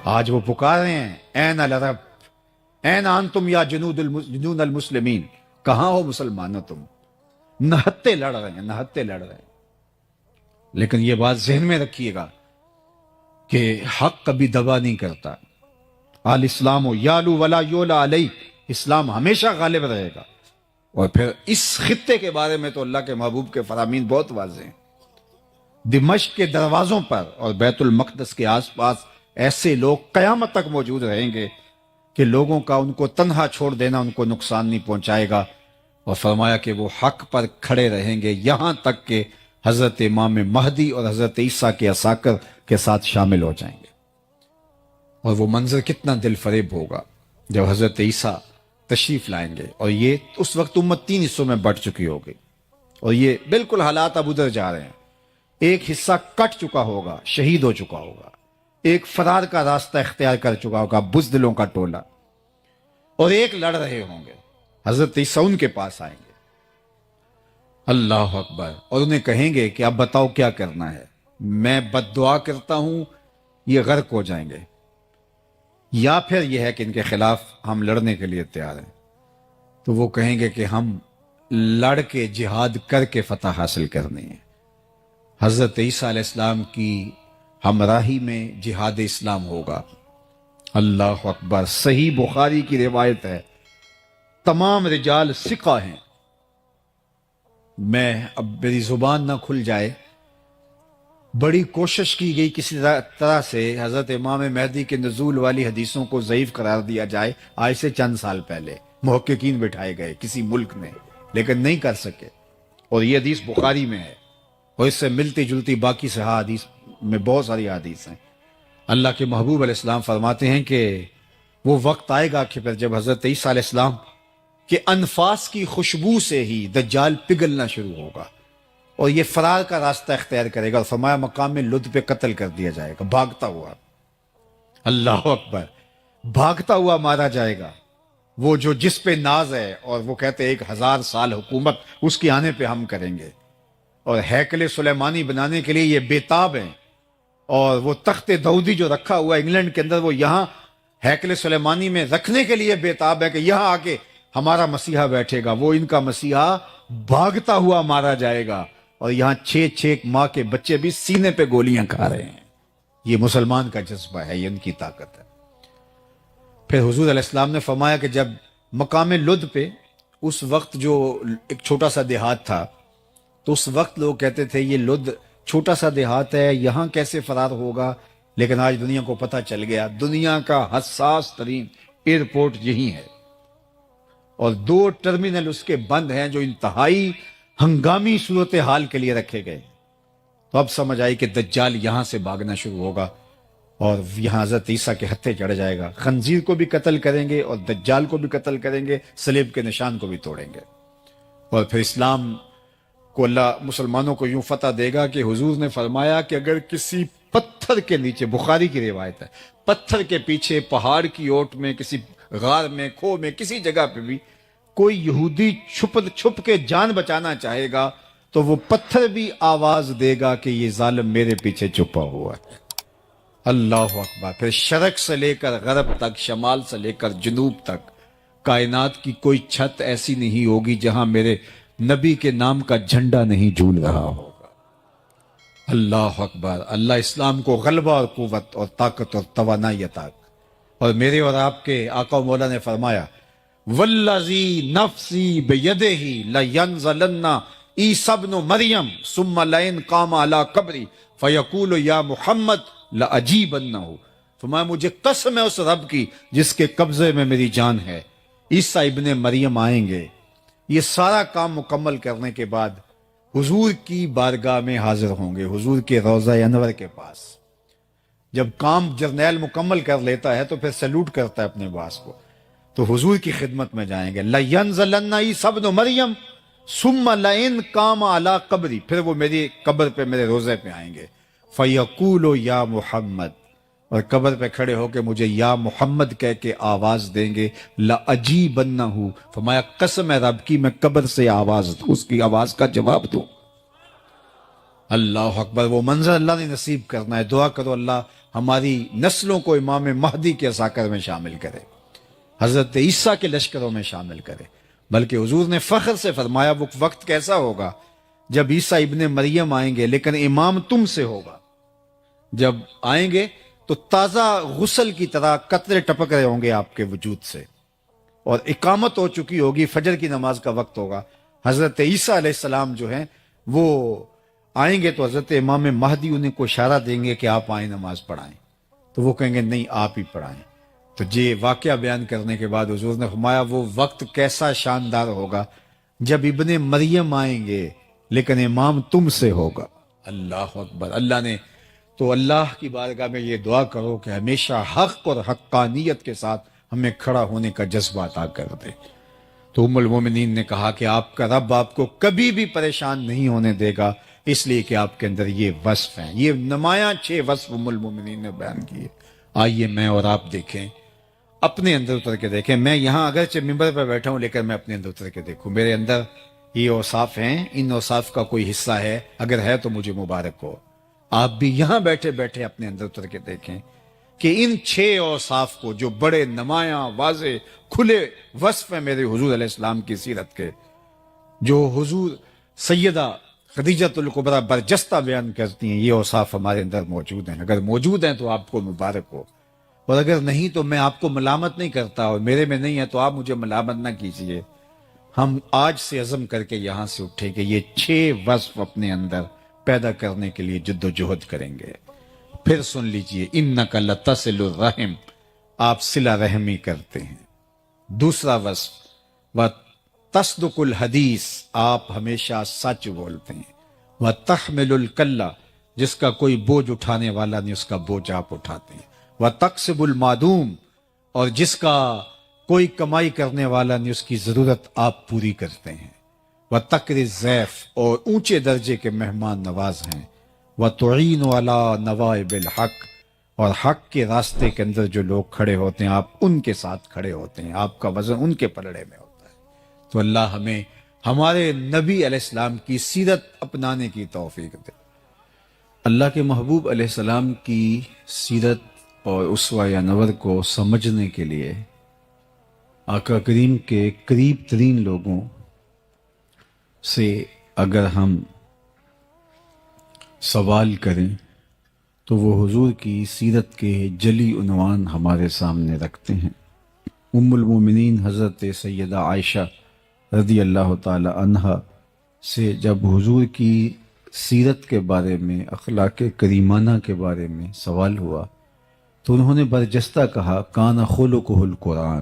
آج وہ پکار رہے ہیں این العرب این انتم یا جنون المسلمین، کہاں ہو مسلمانوں تم؟ نہتے لڑ رہے ہیں، نہتے لڑ رہے ہیں۔ لیکن یہ بات ذہن میں رکھیے گا کہ حق کبھی دبا نہیں کرتا۔ الاسلام یالو ولا یولا علیہ، اسلام ہمیشہ غالب رہے گا۔ اور پھر اس خطے کے بارے میں تو اللہ کے محبوب کے فرامین بہت واضح ہیں۔ دمشق کے دروازوں پر اور بیت المقدس کے آس پاس ایسے لوگ قیامت تک موجود رہیں گے کہ لوگوں کا ان کو تنہا چھوڑ دینا ان کو نقصان نہیں پہنچائے گا۔ اور فرمایا کہ وہ حق پر کھڑے رہیں گے یہاں تک کہ حضرت امام مہدی اور حضرت عیسیٰ کے عساکر کے ساتھ شامل ہو جائیں گے۔ اور وہ منظر کتنا دل فریب ہوگا جب حضرت عیسیٰ تشریف لائیں گے، اور یہ اس وقت امت 3 حصوں میں بٹ چکی ہوگی، اور یہ بالکل حالات اب ادھر جا رہے ہیں۔ ایک حصہ کٹ چکا ہوگا، شہید ہو چکا ہوگا، ایک فرار کا راستہ اختیار کر چکا ہوگا، بزدلوں کا ٹولہ، اور ایک لڑ رہے ہوں گے۔ حضرت عیسیٰ ان کے پاس آئیں گے، اللہ اکبر، اور انہیں کہیں گے کہ اب بتاؤ کیا کرنا ہے، میں بد دعا کرتا ہوں یہ غرق ہو جائیں گے، یا پھر یہ ہے کہ ان کے خلاف ہم لڑنے کے لیے تیار ہیں۔ تو وہ کہیں گے کہ ہم لڑ کے جہاد کر کے فتح حاصل کرنی ہے۔ حضرت عیسیٰ علیہ السلام کی ہمراہی میں جہاد اسلام ہوگا۔ اللہ اکبر، صحیح بخاری کی روایت ہے، تمام رجال ثقہ ہیں، میں اب میری زبان نہ کھل جائے، بڑی کوشش کی گئی کسی طرح سے حضرت امام مہدی کے نزول والی حدیثوں کو ضعیف قرار دیا جائے، آج سے چند سال پہلے محققین بٹھائے گئے کسی ملک میں، لیکن نہیں کر سکے۔ اور یہ حدیث بخاری میں ہے، اور اس سے ملتی جلتی باقی صحیح حدیث میں بہت ساری حدیث ہیں۔ اللہ کے محبوب علیہ السلام فرماتے ہیں کہ وہ وقت آئے گا کہ پھر جب حضرت عیسیٰ علیہ السلام کے انفاس کی خوشبو سے ہی دجال پگھلنا شروع ہوگا، اور یہ فرار کا راستہ اختیار کرے گا، اور فرمایا مقام لد پہ قتل کر دیا جائے گا، بھاگتا ہوا، اللہ اکبر، بھاگتا ہوا مارا جائے گا۔ وہ جو جس پہ ناز ہے، اور وہ کہتے 1000 سال حکومت اس کے آنے پہ ہم کریں گے، اور ہیکل سلیمانی بنانے کے لیے یہ بیتاب ہیں، اور وہ تخت داؤدی جو رکھا ہوا ہے انگلینڈ کے اندر، وہ یہاں ہیکل سلیمانی میں رکھنے کے لیے بیتاب ہے کہ یہاں آ کے ہمارا مسیحا بیٹھے گا۔ وہ ان کا مسیحا بھاگتا ہوا مارا جائے گا، اور یہاں 6 ماہ کے بچے بھی سینے پہ گولیاں کھا رہے ہیں۔ یہ مسلمان کا جذبہ ہے، یہ ان کی طاقت ہے۔ پھر حضور علیہ السلام نے فرمایا کہ جب مقام لد پہ اس وقت جو ایک چھوٹا سا دیہات تھا، تو اس وقت لوگ کہتے تھے یہ لد چھوٹا سا دیہات ہے، یہاں کیسے فرار ہوگا، لیکن آج دنیا کو پتہ چل گیا دنیا کا حساس ترین ایئرپورٹ یہی ہے، اور 2 ٹرمینل اس کے بند ہیں جو انتہائی ہنگامی صورتحال کے لیے رکھے گئے۔ تو اب سمجھ آئی کہ دجال یہاں سے بھاگنا شروع ہوگا، اور یہاں حضرت عیسیٰ کے ہتھے چڑھ جائے گا، خنزیر کو بھی قتل کریں گے اور دجال کو بھی قتل کریں گے، صلیب کے نشان کو بھی توڑیں گے، اور پھر اسلام کو اللہ مسلمانوں کو یوں فتح دے گا کہ حضور نے فرمایا کہ اگر کسی پتھر کے نیچے، بخاری کی روایت ہے، پتھر کے پیچھے، پہاڑ کی اوٹ میں، کسی غار میں، کھو میں، کسی جگہ پہ بھی کوئی یہودی چھپ کے جان بچانا چاہے گا تو وہ پتھر بھی آواز دے گا کہ یہ ظالم میرے پیچھے چھپا ہوا ہے۔ اللہ اکبر۔ پھر شرق سے لے کر غرب تک، شمال سے لے کر جنوب تک، کائنات کی کوئی چھت ایسی نہیں ہوگی جہاں میرے نبی کے نام کا جھنڈا نہیں جھول رہا ہوگا۔ اللہ اکبر۔ اللہ اسلام کو غلبہ اور قوت اور طاقت اور توانائی عطا۔ اور میرے اور آپ کے آقا و مولا نے فرمایا والذی نفسی بیدہ لینزلن عیسی ابن مریم ثم لئن قام علی قبری فیقول یا محمد لاجیبنہ۔ فرمایا مجھے قسم ہے اس رب کی جس کے قبضے میں میری جان ہے، عیسیٰ ابن مریم آئیں گے۔ یہ سارا کام مکمل کرنے کے بعد حضور کی بارگاہ میں حاضر ہوں گے، حضور کے روضہ انور کے پاس۔ جب کام جرنیل مکمل کر لیتا ہے تو پھر سیلوٹ کرتا ہے اپنے باس کو، تو حضور کی خدمت میں جائیں گے۔ لَيَنزَلَنَّ عِيسَى ابْنُ مَرْيَمَ ثُمَّ لَئِن قَامَ عَلَىٰ قَبْرِي، پھر وہ میری قبر پہ، میرے روزے پہ آئیں گے۔ فَيَقُولُ يَا مُحَمَّد، اور قبر پہ کھڑے ہو کے مجھے یا محمد کہہ کے آواز دیں گے۔ لَأَجِيبَنَّهُ، فرمایا قسم ہے رب کی میں قبر سے آواز دوں، اس کی آواز کا جواب دوں۔ اللہ اکبر، وہ منظر اللہ نے نصیب کرنا ہے. دعا کرو اللہ ہماری نسلوں کو امام مہدی کے ساکر میں شامل کرے، حضرت عیسیٰ کے لشکروں میں شامل کرے. بلکہ حضور نے فخر سے فرمایا وہ وقت کیسا ہوگا جب عیسیٰ ابن مریم آئیں گے لیکن امام تم سے ہوگا. جب آئیں گے تو تازہ غسل کی طرح قطرے ٹپک رہے ہوں گے آپ کے وجود سے، اور اقامت ہو چکی ہوگی، فجر کی نماز کا وقت ہوگا. حضرت عیسیٰ علیہ السلام جو ہیں وہ آئیں گے تو حضرت امام مہدی انہیں کو اشارہ دیں گے کہ آپ آئیں نماز پڑھائیں، تو وہ کہیں گے نہیں آپ ہی پڑھائیں. تو یہ واقعہ بیان کرنے کے بعد حضور نے فرمایا وہ وقت کیسا شاندار ہوگا جب ابن مریم آئیں گے لیکن امام تم سے ہوگا. اللہ اکبر. اللہ نے تو اللہ کی بارگاہ میں یہ دعا کرو کہ ہمیشہ حق اور حقانیت کے ساتھ ہمیں کھڑا ہونے کا جذبہ عطا کر دے. تو ام المومنین نے کہا کہ آپ کا رب آپ کو کبھی بھی پریشان نہیں ہونے دے گا، اس لیے کہ آپ کے اندر یہ وصف ہیں. یہ نمایاں 6 وصف ام المومنین نے بیان کیے. آئیے میں اور آپ دیکھیں، اپنے اندر اتر کے دیکھیں. میں یہاں اگرچہ ممبر پہ بیٹھا ہوں لیکن میں اپنے اندر اتر کے دیکھوں. میرے اندر یہ اوصاف ہیں، ان اوصاف کا کوئی حصہ ہے، اگر ہے تو مجھے مبارک ہو. آپ بھی یہاں بیٹھے بیٹھے اپنے اندر اتر کے دیکھیں کہ ان 6 اوصاف کو، جو بڑے نمایاں واضح کھلے وصف ہیں میرے حضور علیہ السلام کی سیرت کے، جو حضور سیدہ خدیجۃ الکبریٰ برجستہ بیان کرتی ہیں، یہ اوصاف ہمارے اندر موجود ہیں. اگر موجود ہیں تو آپ کو مبارک ہو، اور اگر نہیں تو میں آپ کو ملامت نہیں کرتا، اور میرے میں نہیں ہے تو آپ مجھے ملامت نہ کیجئے. ہم آج سے عزم کر کے یہاں سے اٹھے کہ یہ 6 وصف اپنے اندر پیدا کرنے کے لیے جد و جہد کریں گے. پھر سن لیجئے، انک لتصل الرحم، آپ صلہ رحمی کرتے ہیں. دوسرا وصف وتصدق الحدیث، آپ ہمیشہ سچ بولتے ہیں. وتحمل الکلہ، جس کا کوئی بوجھ اٹھانے والا نہیں اس کا بوجھ آپ اٹھاتے ہیں. وتکسب المعدوم، اور جس کا کوئی کمائی کرنے والا نہیں اس کی ضرورت آپ پوری کرتے ہیں. وتقر الضیف، اور اونچے درجے کے مہمان نواز ہیں. وتعین علی نوائب الحق، اور حق کے راستے کے اندر جو لوگ کھڑے ہوتے ہیں آپ ان کے ساتھ کھڑے ہوتے ہیں، آپ کا وزن ان کے پلڑے میں ہوتا ہے. تو اللہ ہمیں ہمارے نبی علیہ السلام کی سیرت اپنانے کی توفیق دے. اللہ کے محبوب علیہ السلام کی سیرت اور اسوہ انور کو سمجھنے کے لیے آقا کریم کے قریب ترین لوگوں سے اگر ہم سوال کریں تو وہ حضور کی سیرت کے جلی عنوان ہمارے سامنے رکھتے ہیں. ام المومنین حضرت سیدہ عائشہ رضی اللہ تعالی عنہا سے جب حضور کی سیرت کے بارے میں، اخلاق کریمانہ کے بارے میں سوال ہوا تو انہوں نے برجستہ کہا کان خلقہ القرآن.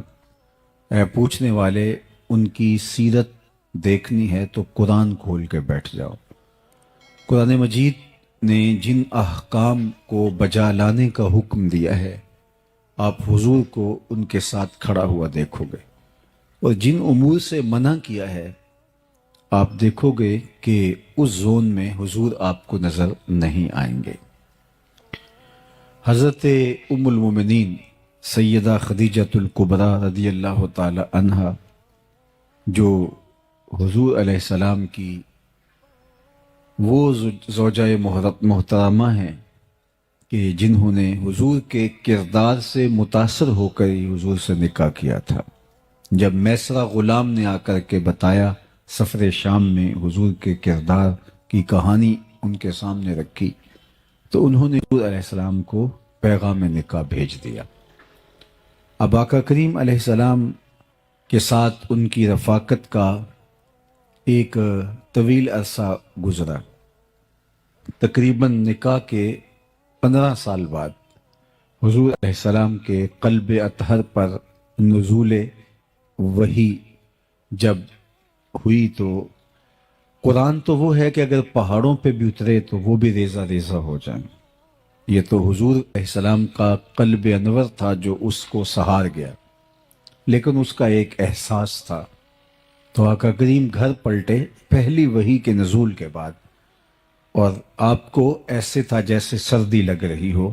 اے پوچھنے والے، ان کی سیرت دیکھنی ہے تو قرآن کھول کے بیٹھ جاؤ. قرآن مجید نے جن احکام کو بجا لانے کا حکم دیا ہے آپ حضور کو ان کے ساتھ کھڑا ہوا دیکھو گے، اور جن امور سے منع کیا ہے آپ دیکھو گے کہ اس زون میں حضور آپ کو نظر نہیں آئیں گے. حضرت ام المومنین سیدہ خدیجۃ الکبریٰ رضی اللہ تعالی عنہا، جو حضور علیہ السلام کی وہ زوجہ محترمہ ہیں کہ جنہوں نے حضور کے کردار سے متاثر ہو کر ہی حضور سے نکاح کیا تھا. جب میسرہ غلام نے آ کر کے بتایا سفر شام میں حضور کے کردار کی کہانی ان کے سامنے رکھی تو انہوں نے حضور علیہ السلام کو پیغام نکاح بھیج دیا. اب آقا کریم علیہ السلام کے ساتھ ان کی رفاقت کا ایک طویل عرصہ گزرا. تقریباً نکاح کے 15 سال بعد حضور علیہ السلام کے قلب اطہر پر نزول وحی جب ہوئی تو قرآن تو وہ ہے کہ اگر پہاڑوں پہ بھی اترے تو وہ بھی ریزہ ریزہ ہو جائیں. یہ تو حضور علیہ السلام کا قلب انور تھا جو اس کو سہار گیا، لیکن اس کا ایک احساس تھا. تو آقا کریم گھر پلٹے پہلی وحی کے نزول کے بعد، اور آپ کو ایسے تھا جیسے سردی لگ رہی ہو،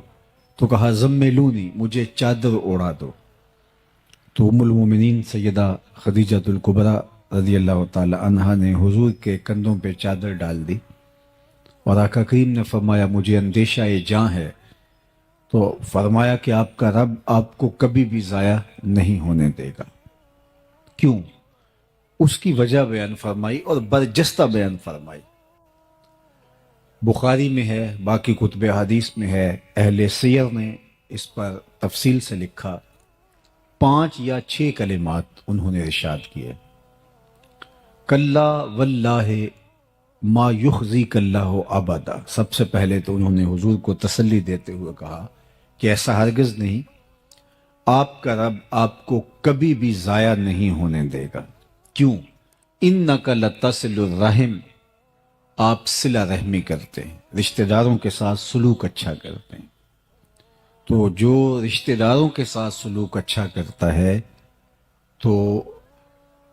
تو کہا زملونی، مجھے چادر اوڑھا دو. تو ام المومنین سیدہ خدیجۃ الکبریٰ رضی اللہ تعالی عنہا نے حضور کے کندھوں پہ چادر ڈال دی اور آقا کریم نے فرمایا مجھے اندیشہ جاں ہے، تو فرمایا کہ آپ کا رب آپ کو کبھی بھی ضائع نہیں ہونے دے گا۔ کیوں؟ اس کی وجہ بیان فرمائی اور برجستہ بیان فرمائی۔ بخاری میں ہے، باقی کتب حدیث میں ہے، اہل سیر نے اس پر تفصیل سے لکھا، 5 یا 6 کلمات انہوں نے ارشاد کیے۔ کلا واللہ ما یخزیک اللہ ابدا، سب سے پہلے تو انہوں نے حضور کو تسلی دیتے ہوئے کہا کہ ایسا ہرگز نہیں، آپ کا رب آپ کو کبھی بھی ضائع نہیں ہونے دے گا۔ کیوں؟ انک لتصل الرحم، آپ صلہ رحمی کرتے ہیں، رشتہ داروں کے ساتھ سلوک اچھا کرتے ہیں۔ تو جو رشتہ داروں کے ساتھ سلوک اچھا کرتا ہے تو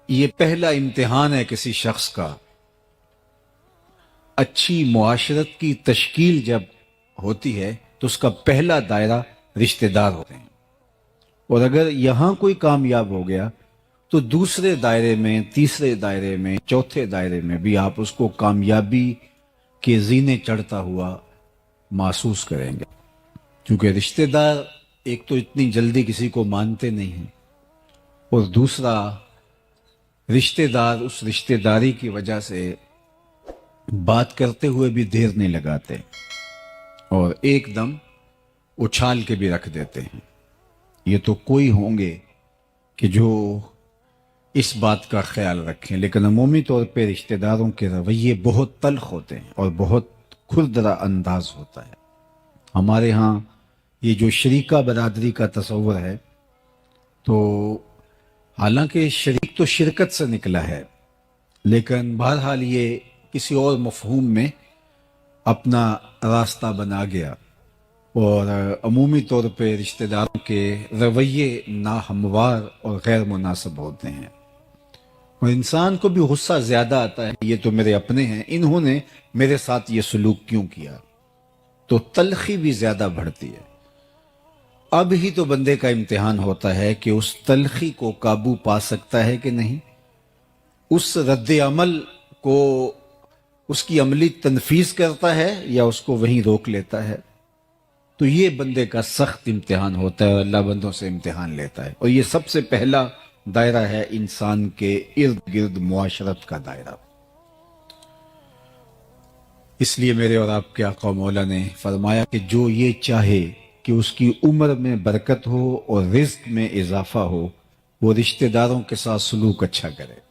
یہ پہلا امتحان ہے کسی شخص کا۔ اچھی معاشرت کی تشکیل جب ہوتی ہے تو اس کا پہلا دائرہ رشتہ دار ہوتے ہیں، اور اگر یہاں کوئی کامیاب ہو گیا تو دوسرے دائرے میں، تیسرے دائرے میں، چوتھے دائرے میں بھی آپ اس کو کامیابی کے زینے چڑھتا ہوا محسوس کریں گے، کیونکہ رشتہ دار ایک تو اتنی جلدی کسی کو مانتے نہیں ہیں، اور دوسرا رشتہ دار اس رشتہ داری کی وجہ سے بات کرتے ہوئے بھی دیر نہیں لگاتے اور ایک دم اچھال کے بھی رکھ دیتے ہیں۔ یہ تو کوئی ہوں گے کہ جو اس بات کا خیال رکھیں، لیکن عمومی طور پہ رشتہ داروں کے رویے بہت تلخ ہوتے ہیں اور بہت کھردرا انداز ہوتا ہے۔ ہمارے ہاں یہ جو شریکہ برادری کا تصور ہے، تو حالانکہ شریک تو شرکت سے نکلا ہے، لیکن بہرحال یہ کسی اور مفہوم میں اپنا راستہ بنا گیا، اور عمومی طور پہ رشتہ داروں کے رویے ناہموار اور غیر مناسب ہوتے ہیں، اور انسان کو بھی غصہ زیادہ آتا ہے، یہ تو میرے اپنے ہیں، انہوں نے میرے ساتھ یہ سلوک کیوں کیا، تو تلخی بھی زیادہ بڑھتی ہے۔ اب ہی تو بندے کا امتحان ہوتا ہے کہ اس تلخی کو قابو پا سکتا ہے کہ نہیں، اس رد عمل کو اس کی عملی تنفیذ کرتا ہے یا اس کو وہیں روک لیتا ہے۔ تو یہ بندے کا سخت امتحان ہوتا ہے، اور اللہ بندوں سے امتحان لیتا ہے، اور یہ سب سے پہلا دائرہ ہے انسان کے ارد گرد معاشرت کا دائرہ۔ اس لیے میرے اور آپ کے آقا و مولا نے فرمایا کہ جو یہ چاہے کہ اس کی عمر میں برکت ہو اور رزق میں اضافہ ہو، وہ رشتہ داروں کے ساتھ سلوک اچھا کرے۔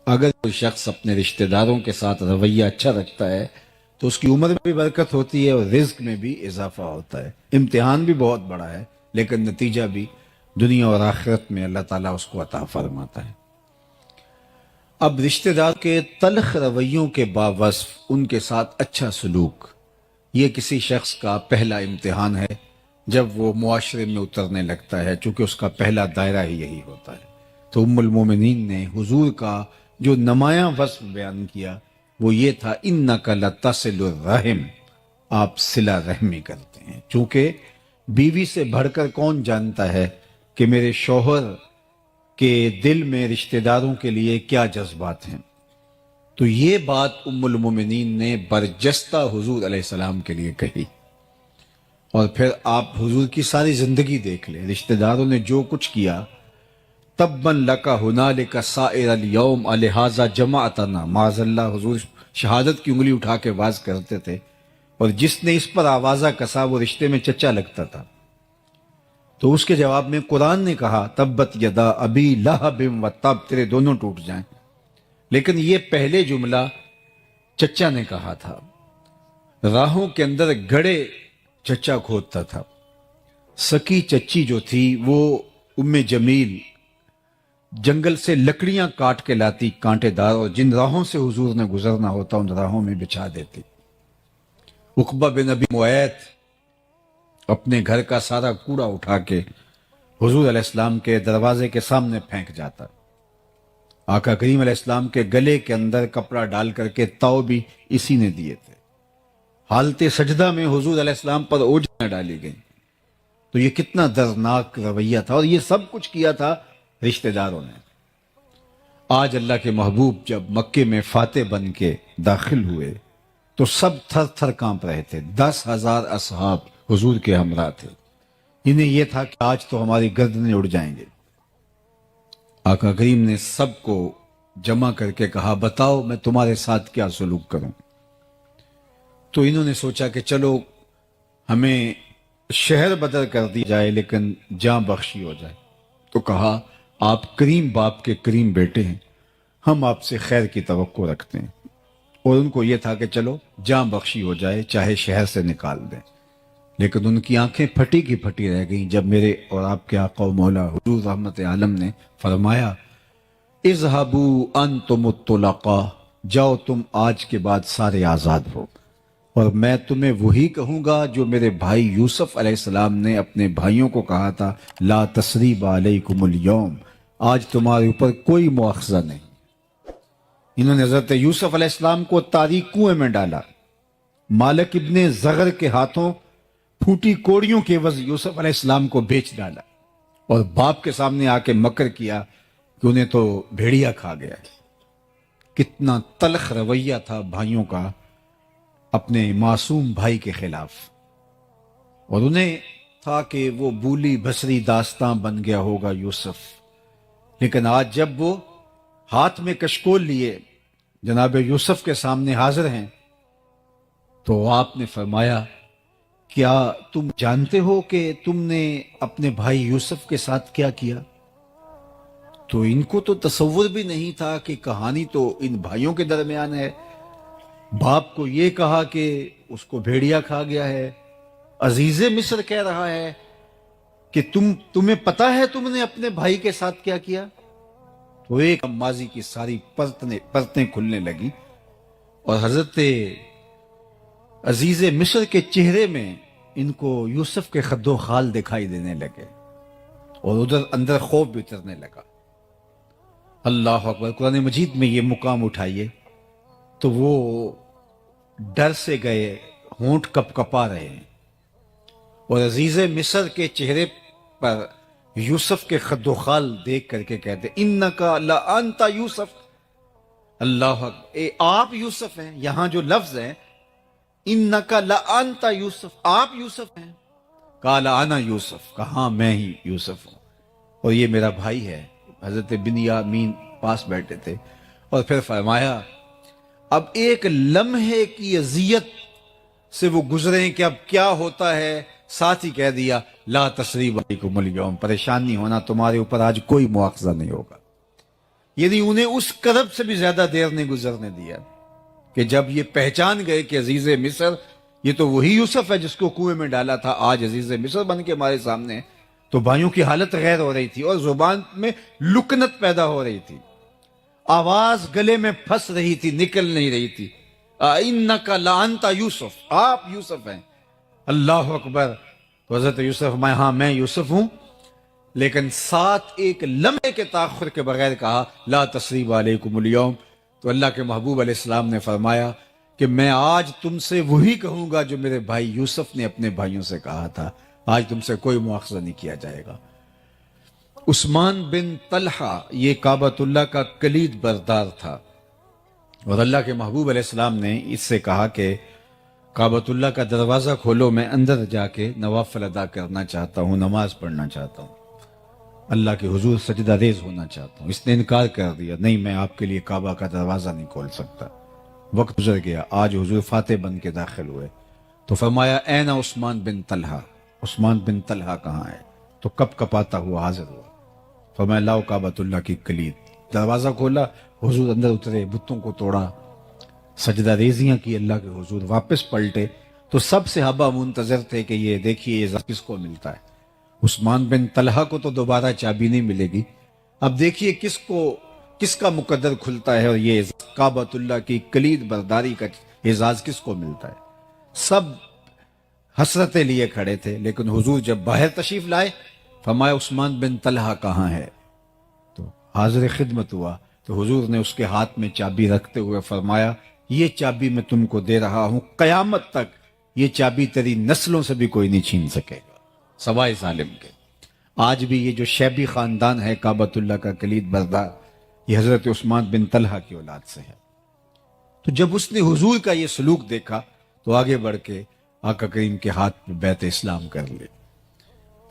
اگر کوئی شخص اپنے رشتہ داروں کے ساتھ رویہ اچھا رکھتا ہے تو اس کی عمر میں بھی برکت ہوتی ہے اور رزق میں بھی اضافہ ہوتا ہے۔ امتحان بھی بہت بڑا ہے، لیکن نتیجہ بھی دنیا اور آخرت میں اللہ تعالیٰ اس کو عطا فرماتا ہے۔ اب رشتہ دار کے تلخ رویوں کے باوصف ان کے ساتھ اچھا سلوک، یہ کسی شخص کا پہلا امتحان ہے جب وہ معاشرے میں اترنے لگتا ہے، چونکہ اس کا پہلا دائرہ ہی یہی ہوتا ہے۔ تو ام المومنین نے حضور کا جو نمایاں وصف بیان کیا وہ یہ تھا، انک لتصل الرحم، آپ صلہ رحمی کرتے ہیں۔ چونکہ بیوی سے بڑھ کر کون جانتا ہے کہ میرے شوہر کے دل میں رشتہ داروں کے لیے کیا جذبات ہیں، تو یہ بات ام المومنین نے برجستہ حضور علیہ السلام کے لیے کہی۔ اور پھر آپ حضور کی ساری زندگی دیکھ لیں، رشتہ داروں نے جو کچھ کیا، تباً لک ہنالک سائر الیوم لہذا جمعتنا، معاذ اللہ حضور شہادت کی انگلی اٹھا کے واز کرتے تھے، اور جس نے اس پر آوازہ کسا وہ رشتے میں چچا لگتا تھا، تو اس کے جواب میں قرآن نے کہا تبت یدا ابی لہب و تب، تیرے دونوں ٹوٹ جائیں، لیکن یہ پہلے جملہ چچا نے کہا تھا۔ راہوں کے اندر گڑے چچا کھودتا تھا، سکی چچی جو تھی وہ ام جمیل جنگل سے لکڑیاں کاٹ کے لاتی کانٹے دار، اور جن راہوں سے حضور نے گزرنا ہوتا ان راہوں میں بچھا دیتی۔ عقبہ بن ابی معیط اپنے گھر کا سارا کوڑا اٹھا کے حضور علیہ السلام کے دروازے کے سامنے پھینک جاتا۔ آقا کریم علیہ السلام کے گلے کے اندر کپڑا ڈال کر کے تاؤ بھی اسی نے دیے تھے۔ حالت سجدہ میں حضور علیہ السلام پر اوجھیاں ڈالی گئیں۔ تو یہ کتنا دردناک رویہ تھا، اور یہ سب کچھ کیا تھا رشتہ داروں نے۔ آج اللہ کے محبوب جب مکے میں فاتح بن کے داخل ہوئے تو سب تھر تھر کانپ رہے تھے. 10,000 اصحاب حضور کے ہمراہ تھے. انہیں یہ تھا کہ آج تو ہماری گردنیں اڑ جائیں گے. آقا کریم نے سب کو جمع کر کے کہا بتاؤ میں تمہارے ساتھ کیا سلوک کروں. تو انہوں نے سوچا کہ چلو ہمیں شہر بدر کر دی جائے لیکن جاں بخشی ہو جائے. تو کہا آپ کریم باپ کے کریم بیٹے ہیں, ہم آپ سے خیر کی توقع رکھتے ہیں. اور ان کو یہ تھا کہ چلو جاں بخشی ہو جائے چاہے شہر سے نکال دیں. لیکن ان کی آنکھیں پھٹی کی پھٹی رہ گئیں جب میرے اور آپ کے آقا و مولا حضور رحمت عالم نے فرمایا اذهبوا انتم الطلقاء, جاؤ تم آج کے بعد سارے آزاد ہو, اور میں تمہیں وہی کہوں گا جو میرے بھائی یوسف علیہ السلام نے اپنے بھائیوں کو کہا تھا لا تثریب علیکم اليوم, آج تمہارے اوپر کوئی مؤاخذہ نہیں. انہوں نے حضرت یوسف علیہ السلام کو تاریک کنویں میں ڈالا. مالک ابن زغر کے ہاتھوں پھوٹی کوڑیوں کے عوض یوسف علیہ السلام کو بیچ ڈالا, اور باپ کے سامنے آ کے مکر کیا کہ انہیں تو بھیڑیا کھا گیا. کتنا تلخ رویہ تھا بھائیوں کا اپنے معصوم بھائی کے خلاف, اور انہیں تھا کہ وہ بولی بسری داستان بن گیا ہوگا یوسف. لیکن آج جب وہ ہاتھ میں کشکول لیے جناب یوسف کے سامنے حاضر ہیں تو آپ نے فرمایا کیا تم جانتے ہو کہ تم نے اپنے بھائی یوسف کے ساتھ کیا کیا؟ تو ان کو تو تصور بھی نہیں تھا کہ کہانی تو ان بھائیوں کے درمیان ہے. باپ کو یہ کہا کہ اس کو بھیڑیا کھا گیا ہے, عزیز مصر کہہ رہا ہے کہ تمہیں پتا ہے تم نے اپنے بھائی کے ساتھ کیا کیا. تو ایک ماضی کی ساری پرتیں کھلنے لگی, اور حضرت عزیز مصر کے چہرے میں ان کو یوسف کے خد و خال دکھائی دینے لگے, اور ادھر اندر خوف بھی اترنے لگا. اللہ اکبر. قرآن مجید میں یہ مقام اٹھائیے تو وہ ڈر سے گئے, ہونٹ کپ کپا رہے ہیں, اور عزیز مصر کے چہرے پر یوسف کے خد و خال دیکھ کر کے کہتے انکا لانت یوسف. اللہ اکبر, آپ یوسف ہیں. یہاں جو لفظ ہے انکا لانت یوسف, آپ یوسف ہیں. قال انا یوسف, کہاں میں ہی یوسف ہوں, اور یہ میرا بھائی ہے. حضرت بنیامین پاس بیٹھے تھے, اور پھر فرمایا اب ایک لمحے کی اذیت سے وہ گزرے کہ اب کیا ہوتا ہے. ساتھ ہی کہہ دیا لا تثریب علیکم اليوم, پریشان نہیں ہونا, تمہارے اوپر آج کوئی مواخذہ نہیں ہوگا. یعنی انہیں اس کرب سے بھی زیادہ دیر نہیں گزرنے دیا کہ جب یہ پہچان گئے کہ عزیز مصر یہ تو وہی یوسف ہے جس کو کنویں میں ڈالا تھا, آج عزیز مصر بن کے ہمارے سامنے. تو بھائیوں کی حالت غیر ہو رہی تھی, اور زبان میں لکنت پیدا ہو رہی تھی, آواز گلے میں پھنس رہی تھی, نکل نہیں رہی تھی. انکا لانت یوسف, آپ یوسف ہیں. اللہ اکبر. تو حضرت یوسف ہاں میں یوسف ہوں, لیکن ساتھ ایک لمحے کے تاخر کے بغیر کہا لا تثریب علیکم اليوم. تو اللہ کے محبوب علیہ السلام نے فرمایا کہ میں آج تم سے وہی کہوں گا جو میرے بھائی یوسف نے اپنے بھائیوں سے کہا تھا, آج تم سے کوئی مواخذہ نہیں کیا جائے گا. عثمان بن طلحہ یہ کعبۃ اللہ کا کلید بردار تھا, اور اللہ کے محبوب علیہ السلام نے اس سے کہا کہ کعبۃ اللہ کا دروازہ کھولو, میں اندر جا کے نوافل ادا کرنا چاہتا ہوں, نماز پڑھنا چاہتا ہوں, اللہ کے حضور سجدہ ریز ہونا چاہتا ہوں. اس نے انکار کر دیا, نہیں میں آپ کے لیے کعبہ کا دروازہ نہیں کھول سکتا. وقت گزر گیا, آج حضور فاتح بن کے داخل ہوئے تو فرمایا این عثمان بن طلحہ, عثمان بن طلحہ کہاں ہے؟ تو کپ کپاتا ہوا حاضر ہوا. فرمایا لاؤ کعبۃ اللہ کی کلید. دروازہ کھولا, حضور اندر اترے, بتوں کو توڑا, سجدہ ریزیاں کی اللہ کے حضور, واپس پلٹے تو سب صحابہ منتظر تھے کہ یہ دیکھیے یہ کس کو ملتا ہے. عثمان بن طلحہ کو تو دوبارہ چابی نہیں ملے گی, اب دیکھیے کس کا مقدر کھلتا ہے, اور یہ کعبۃ اللہ کی کلید برداری کا اعزاز کس کو ملتا ہے. سب حسرتیں لیے کھڑے تھے, لیکن حضور جب باہر تشریف لائے فرمایا عثمان بن طلحہ کہاں ہے؟ تو حاضر خدمت ہوا تو حضور نے اس کے ہاتھ میں چابی رکھتے ہوئے فرمایا یہ چابی میں تم کو دے رہا ہوں, قیامت تک یہ چابی تیری نسلوں سے بھی کوئی نہیں چھین سکے گا سوائے ظالم کے. آج بھی یہ جو شیبی خاندان ہے کعبۃ اللہ کا کلید بردار, یہ حضرت عثمان بن طلحہ کی اولاد سے ہے. تو جب اس نے حضور کا یہ سلوک دیکھا تو آگے بڑھ کے آقا کریم کے ہاتھ پہ بیعت اسلام کر لی۔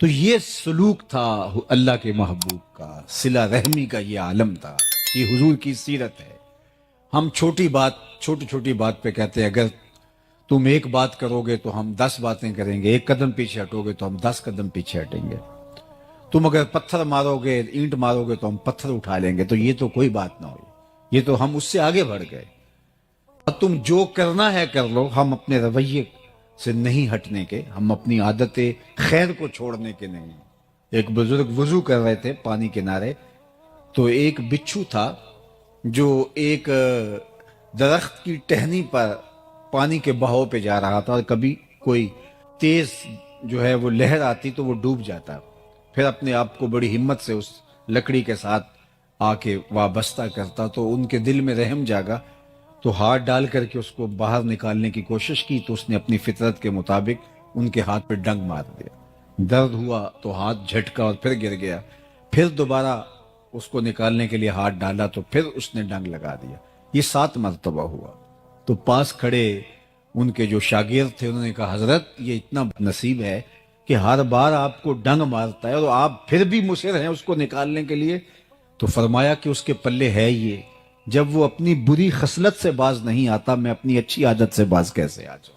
تو یہ سلوک تھا اللہ کے محبوب کا، صلہ رحمی کا یہ عالم تھا، یہ حضور کی سیرت ہے۔ ہم چھوٹی چھوٹی بات پہ کہتے ہیں اگر تم ایک بات کرو گے تو ہم 10 باتیں کریں گے، ایک قدم پیچھے ہٹو گے تو ہم 10 قدم پیچھے ہٹیں گے، تم اگر پتھر مارو گے، اینٹ مارو گے تو ہم پتھر اٹھا لیں گے۔ تو یہ تو کوئی بات نہ ہوئی، یہ تو ہم اس سے آگے بڑھ گئے۔ اور تم جو کرنا ہے کر لو، ہم اپنے رویے سے نہیں ہٹنے کے، ہم اپنی عادت خیر کو چھوڑنے کے نہیں۔ ایک بزرگ وضو کر رہے تھے پانی کنارے، تو ایک بچھو تھا جو ایک درخت کی ٹہنی پر پانی کے بہاؤ پہ جا رہا تھا، اور کبھی کوئی تیز جو ہے وہ لہر آتی تو وہ ڈوب جاتا، پھر اپنے آپ کو بڑی ہمت سے اس لکڑی کے ساتھ آ کے وابستہ کرتا۔ تو ان کے دل میں رحم جاگا، تو ہاتھ ڈال کر کے اس کو باہر نکالنے کی کوشش کی، تو اس نے اپنی فطرت کے مطابق ان کے ہاتھ پہ ڈنگ مار دیا۔ درد ہوا تو ہاتھ جھٹکا اور پھر گر گیا، پھر دوبارہ اس کو نکالنے کے لیے ہاتھ ڈالا تو پھر اس نے ڈنگ لگا دیا۔ یہ 7 مرتبہ ہوا۔ تو پاس کھڑے ان کے جو شاگرد تھے انہوں نے کہا حضرت یہ اتنا نصیب ہے کہ ہر بار آپ کو ڈنگ مارتا ہے اور آپ پھر بھی مصر ہیں اس کو نکالنے کے لیے۔ تو فرمایا کہ اس کے پلے ہے یہ، جب وہ اپنی بری خصلت سے باز نہیں آتا، میں اپنی اچھی عادت سے باز کیسے آ جاؤں؟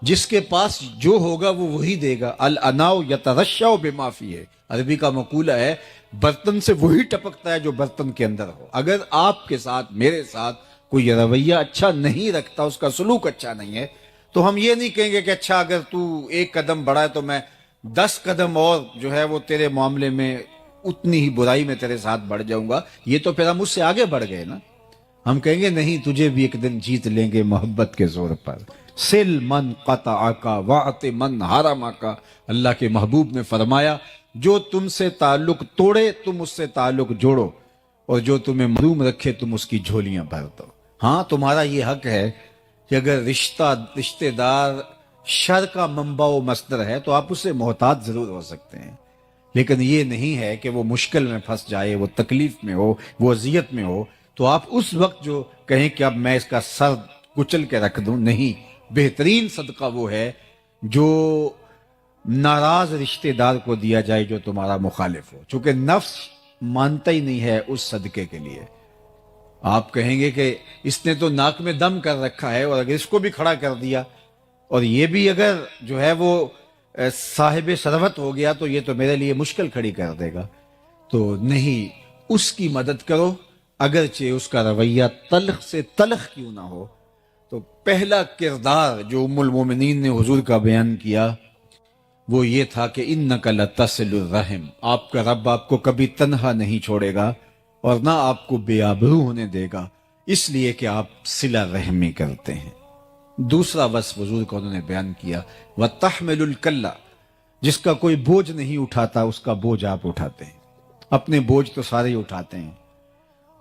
جس کے پاس جو ہوگا وہ وہی دے گا۔ الاناؤ یترشع بما فیہ، عربی کا مقولہ ہے برتن سے وہی ٹپکتا ہے جو برتن کے اندر ہو۔ اگر آپ کے ساتھ میرے ساتھ کوئی رویہ اچھا نہیں رکھتا، اس کا سلوک اچھا نہیں ہے، تو ہم یہ نہیں کہیں گے کہ اچھا اگر تو ایک قدم بڑھا ہے تو میں 10 قدم اور جو ہے وہ تیرے معاملے میں اتنی ہی برائی میں تیرے ساتھ بڑھ جاؤں گا۔ یہ تو پھر ہم اس سے آگے بڑھ گئے نا۔ ہم کہیں گے نہیں، تجھے بھی ایک دن جیت لیں گے محبت کے زور پر۔ سل من قطع کا وعط من حرم کا، اللہ کے محبوب نے فرمایا جو تم سے تعلق توڑے تم اس سے تعلق جوڑو، اور جو تمہیں محروم رکھے تم اس کی جھولیاں بھر دو۔ ہاں تمہارا یہ حق ہے کہ اگر رشتہ دار شر کا منبع و مصدر ہے تو آپ اس سے محتاط ضرور ہو سکتے ہیں، لیکن یہ نہیں ہے کہ وہ مشکل میں پھنس جائے، وہ تکلیف میں ہو، وہ اذیت میں ہو تو آپ اس وقت جو کہیں کہ اب میں اس کا سر کچل کے رکھ دوں، نہیں۔ بہترین صدقہ وہ ہے جو ناراض رشتہ دار کو دیا جائے جو تمہارا مخالف ہو، چونکہ نفس مانتا ہی نہیں ہے اس صدقے کے لیے۔ آپ کہیں گے کہ اس نے تو ناک میں دم کر رکھا ہے، اور اگر اس کو بھی کھڑا کر دیا اور یہ بھی اگر جو ہے وہ صاحب ثروت ہو گیا تو یہ تو میرے لیے مشکل کھڑی کر دے گا۔ تو نہیں، اس کی مدد کرو اگرچہ اس کا رویہ تلخ سے تلخ کیوں نہ ہو۔ تو پہلا کردار جو ام المومنین نے حضور کا بیان کیا وہ یہ تھا کہ انک لتصل الرحم، آپ کا رب آپ کو کبھی تنہا نہیں چھوڑے گا اور نہ آپ کو بے آبرو ہونے دے گا، اس لیے کہ آپ صلہ رحمی کرتے ہیں۔ دوسرا وصف حضور کا انہوں نے بیان کیا، وَتَحْمِلُ الْكَلَّ، جس کا کوئی بوجھ نہیں اٹھاتا اس کا بوجھ آپ اٹھاتے ہیں۔ اپنے بوجھ تو سارے ہی اٹھاتے ہیں،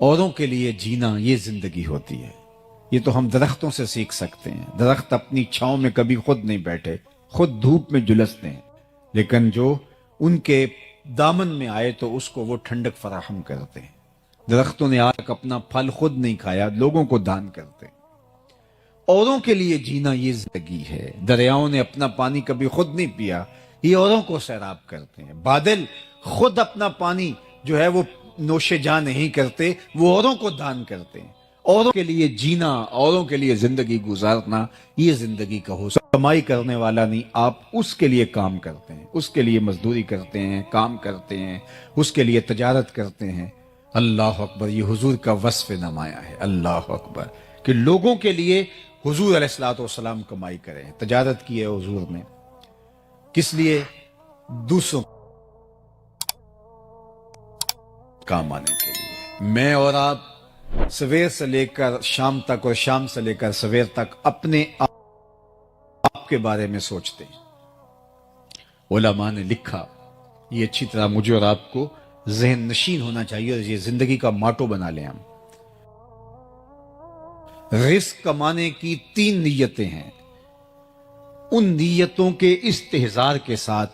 اوروں کے لیے جینا یہ زندگی ہوتی ہے۔ یہ تو ہم درختوں سے سیکھ سکتے ہیں، درخت اپنی چھاؤں میں کبھی خود نہیں بیٹھے، خود دھوپ میں جلستے ہیں، لیکن جو ان کے دامن میں آئے تو اس کو وہ ٹھنڈک فراہم کرتے ہیں۔ درختوں نے آج تک اپنا پھل خود نہیں کھایا، لوگوں کو دان کرتے ہیں۔ اوروں کے لیے جینا یہ زندگی ہے۔ دریاؤں نے اپنا پانی کبھی خود نہیں پیا، یہ اوروں کو سیراب کرتے ہیں۔ بادل خود اپنا پانی جو ہے وہ نوش جان نہیں کرتے، وہ اوروں کو دان کرتے ہیں۔ اوروں کے لیے جینا، اوروں کے لیے زندگی گزارنا، یہ زندگی کا حسن۔ کمائی کرنے والا نہیں، آپ اس کے لیے کام کرتے ہیں، اس کے لیے مزدوری کرتے ہیں، کام کرتے ہیں، اس کے لیے تجارت کرتے ہیں۔ اللہ اکبر، یہ حضور کا وصف نمایاں ہے۔ اللہ اکبر، کہ لوگوں کے لیے حضور علیہ الصلوۃ والسلام کمائی کریں، تجارت کی ہے حضور نے، کس لیے؟ دوسروں کام آنے کے لیے۔ میں اور آپ سویر سے لے کر شام تک اور شام سے لے کر سویر تک اپنے آپ کے بارے میں سوچتے ہیں۔ علماء نے لکھا، یہ اچھی طرح مجھے اور آپ کو ذہن نشین ہونا چاہیے اور یہ زندگی کا ماٹو بنا لیں ہم۔ رزق کمانے کی 3 نیتیں ہیں، ان نیتوں کے استحضار کے ساتھ